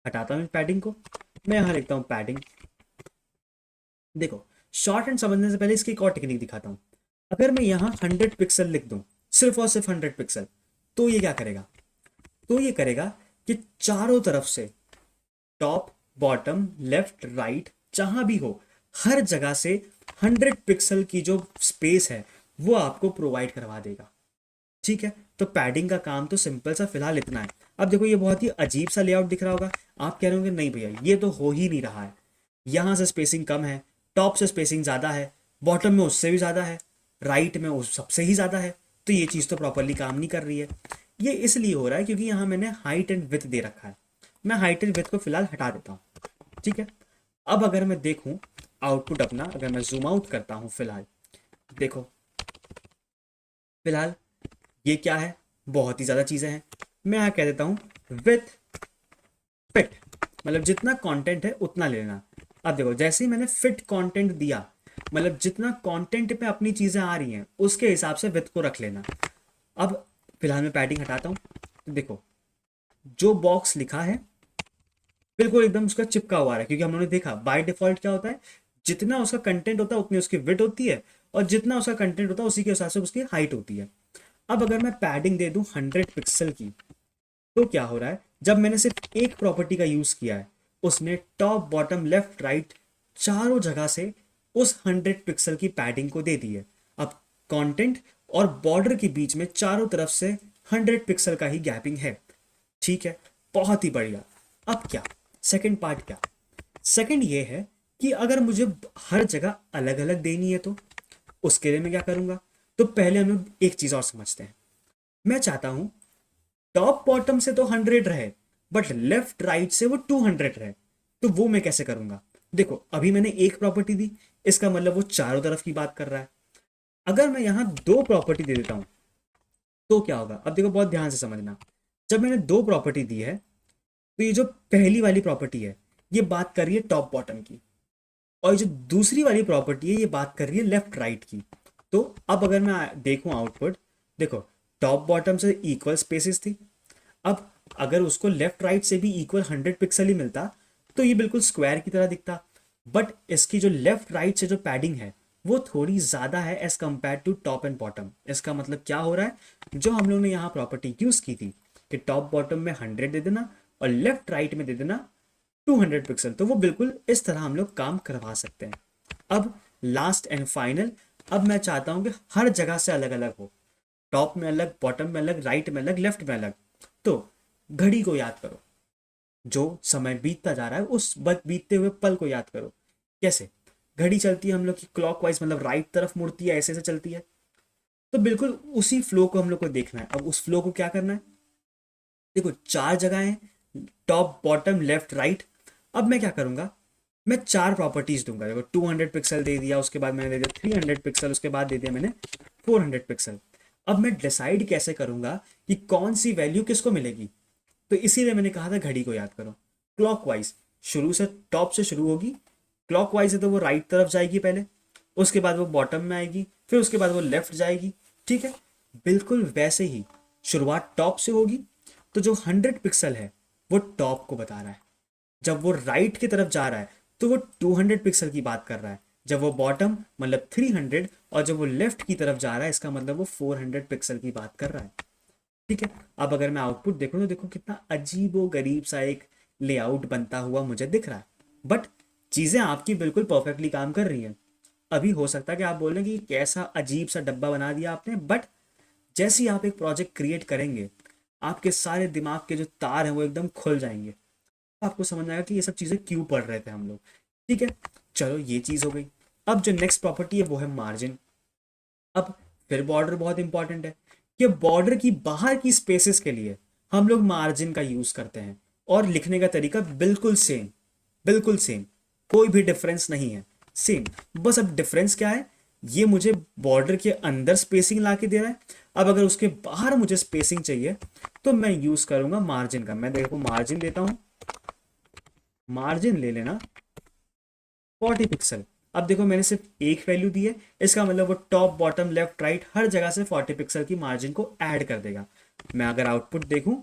हटाता हूँ पैडिंग को, मैं यहां लिखता हूं पैडिंग। देखो शॉर्ट हैंड समझने से पहले इसकी एक और टेक्निक दिखाता हूं। अगर मैं यहां 100 पिक्सल लिख दूं, सिर्फ और सिर्फ 100 पिक्सल, तो ये क्या करेगा, तो ये करेगा कि चारों तरफ से, टॉप बॉटम लेफ्ट राइट जहां भी हो, हर जगह से 100 पिक्सल की जो स्पेस है वो आपको प्रोवाइड करवा देगा। ठीक है, तो पैडिंग का काम तो सिंपल सा फिलहाल इतना है। अब देखो ये बहुत ही अजीब सा लेआउट दिख रहा होगा, आप कह रहे होंगे नहीं भैया ये तो हो ही नहीं रहा है, यहां से स्पेसिंग कम है, टॉप से स्पेसिंग ज्यादा है, बॉटम में उससे भी ज्यादा है, राइट में उस सबसे ही ज्यादा है, तो ये चीज तो प्रॉपरली काम नहीं कर रही है। ये इसलिए हो रहा है क्योंकि यहां मैंने हाइट एंड विथ दे रखा है। मैं हाइट एंड विथ को फिलहाल हटा देता हूं। ठीक है, अब अगर मैं देखूं आउटपुट अपना, अगर मैं जूम आउट करता हूं फिलहाल, देखो फिलहाल ये क्या है, बहुत ही ज्यादा चीजें हैं। मैं यहां कह देता हूं विथ फिट, मतलब जितना कंटेंट है उतना लेना। अब देखो जैसे ही मैंने फिट कंटेंट दिया, मतलब जितना कंटेंट पे अपनी चीजें आ रही हैं उसके हिसाब से विथ को रख लेना। अब फिलहाल मैं पैडिंग हटाता हूं, तो देखो जो बॉक्स लिखा है बिल्कुल एकदम उसका चिपका हुआ है, क्योंकि हम लोगों ने देखा बाय डिफॉल्ट क्या होता है, जितना उसका कंटेंट होता है उतनी उसकी विथ होती है, और जितना उसका कंटेंट होता है उसी के हिसाब से उसकी हाइट होती है। अब अगर मैं पैडिंग दे दूं 100 पिक्सल की, तो क्या हो रहा है, जब मैंने सिर्फ एक प्रॉपर्टी का यूज किया है, उसने टॉप बॉटम लेफ्ट राइट चारों जगह से उस 100 पिक्सल की पैडिंग को दे दी है। अब कंटेंट और बॉर्डर के बीच में चारों तरफ से 100 पिक्सल का ही गैपिंग है। ठीक है, बहुत ही बढ़िया। अब क्या, सेकंड पार्ट क्या? सेकंड ये है कि अगर मुझे हर जगह अलग अलग देनी है तो उसके लिए मैं क्या करूंगा? तो पहले हम लोग एक चीज और समझते हैं। मैं चाहता हूं टॉप बॉटम से तो 100 रहे, बट लेफ्ट राइट से वो 200 रहे। तो वो मैं कैसे करूंगा? देखो अभी मैंने एक प्रॉपर्टी दी, इसका मतलब वो चारों तरफ की बात कर रहा है। अगर मैं यहां दो प्रॉपर्टी दे देता हूं तो क्या होगा? अब देखो बहुत ध्यान से समझना। जब मैंने दो प्रॉपर्टी दी है तो ये जो पहली वाली प्रॉपर्टी है ये बात कर रही है टॉप बॉटम की, और जो दूसरी वाली प्रॉपर्टी है ये बात कर रही है लेफ्ट राइट की। तो अब अगर मैं देखूं आउटपुट, देखो टॉप बॉटम से इक्वल स्पेसेस थी। अब अगर उसको लेफ्ट राइट से भी इक्वल 100 पिक्सल ही मिलता तो ये बिल्कुल स्क्वायर की तरह दिखता। बट इसकी जो लेफ्ट राइट से जो पैडिंग है वो थोड़ी ज्यादा है as compare to top and bottom. इसका मतलब क्या हो रहा है? जो हम लोग ने यहाँ प्रॉपर्टी यूज की थी कि टॉप बॉटम में 100 दे देना और लेफ्ट राइट में दे देना 200 पिक्सल, तो वो बिल्कुल इस तरह हम लोग काम करवा सकते हैं। अब लास्ट एंड फाइनल, अब मैं चाहता हूं कि हर जगह से अलग अलग हो, टॉप में अलग, बॉटम में अलग, राइट में अलग, लेफ्ट में अलग। तो घड़ी को याद करो, जो समय बीतता जा रहा है उस बीतते हुए पल को याद करो। कैसे घड़ी चलती है हम लोग की? क्लॉकवाइज, मतलब राइट तरफ मुड़ती है, ऐसे ऐसे चलती है। तो बिल्कुल उसी फ्लो को हम लोग को देखना है। अब उस फ्लो को क्या करना है? देखो चार जगह है, टॉप बॉटम लेफ्ट राइट। अब मैं क्या करूंगा? मैं चार प्रॉपर्टीज दूंगा। देखो 200 पिक्सल दे दिया, उसके बाद मैंने दे दिया 300 पिक्सल, उसके बाद दे दिया मैंने 400 पिक्सल। अब मैं डिसाइड कैसे करूंगा कि कौन सी वैल्यू किसको मिलेगी? तो इसीलिए मैंने कहा था घड़ी को याद करो। क्लॉकवाइज, शुरू से टॉप से शुरू होगी। क्लॉकवाइज है तो वो राइट तरफ जाएगी पहले, उसके बाद वो बॉटम में आएगी, फिर उसके बाद वो लेफ्ट जाएगी। ठीक है, बिल्कुल वैसे ही शुरुआत टॉप से होगी। तो जो 100 पिक्सल है वो टॉप को बता रहा है। जब वो राइट की तरफ जा रहा है तो वो 200 पिक्सल की बात कर रहा है। जब वो बॉटम मतलब 300, और जब वो लेफ्ट की तरफ जा रहा है इसका मतलब वो 400 पिक्सल की बात कर रहा है। ठीक है, अब अगर मैं आउटपुट देखूं तो देखो कितना अजीबो गरीब सा एक लेआउट बनता हुआ मुझे दिख रहा है। बट चीजें आपकी बिल्कुल परफेक्टली काम कर रही हैं। अभी हो सकता है कि आप बोल रहे हैं कि कैसा अजीब सा डब्बा बना दिया आपने, बट जैसे ही आप एक प्रोजेक्ट क्रिएट करेंगे आपके सारे दिमाग के जो तार हैं वो एकदम खुल जाएंगे। आपको समझ आएगा कि ये सब चीजें क्यों पढ़ रहे थे हम लोग। ठीक है, चलो ये चीज हो गई। अब जो नेक्स्ट प्रॉपर्टी है वो है मार्जिन। अब फिर बॉर्डर बहुत इंपॉर्टेंट है कि बॉर्डर की बाहर की स्पेसेस के लिए हम लोग मार्जिन का यूज करते हैं, और लिखने का तरीका बिल्कुल सेम, बिल्कुल सेम, कोई भी डिफरेंस नहीं है, सेम। बस अब डिफरेंस क्या है? ये मुझे बॉर्डर के अंदर स्पेसिंग ला के दे रहा है। अब अगर उसके बाहर मुझे स्पेसिंग चाहिए तो मैं यूज करूंगा मार्जिन का। मैं देखो मार्जिन देता हूं, मार्जिन ले लेना 40 पिक्सल। अब देखो मैंने सिर्फ एक वैल्यू दी है, इसका मतलब वो टॉप बॉटम लेफ्ट राइट हर जगह से 40 पिक्सल की मार्जिन को ऐड कर देगा। मैं अगर आउटपुट देखूं,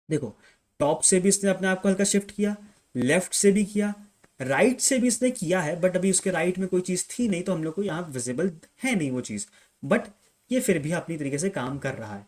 देखो टॉप से भी इसने अपने आप को हल्का शिफ्ट किया, लेफ्ट से भी किया, राइट से भी इसने किया है, बट अभी उसके राइट में कोई चीज थी नहीं तो हम लोग को यहाँ विजिबल है नहीं वो चीज। बट ये फिर भी अपनी तरीके से काम कर रहा है।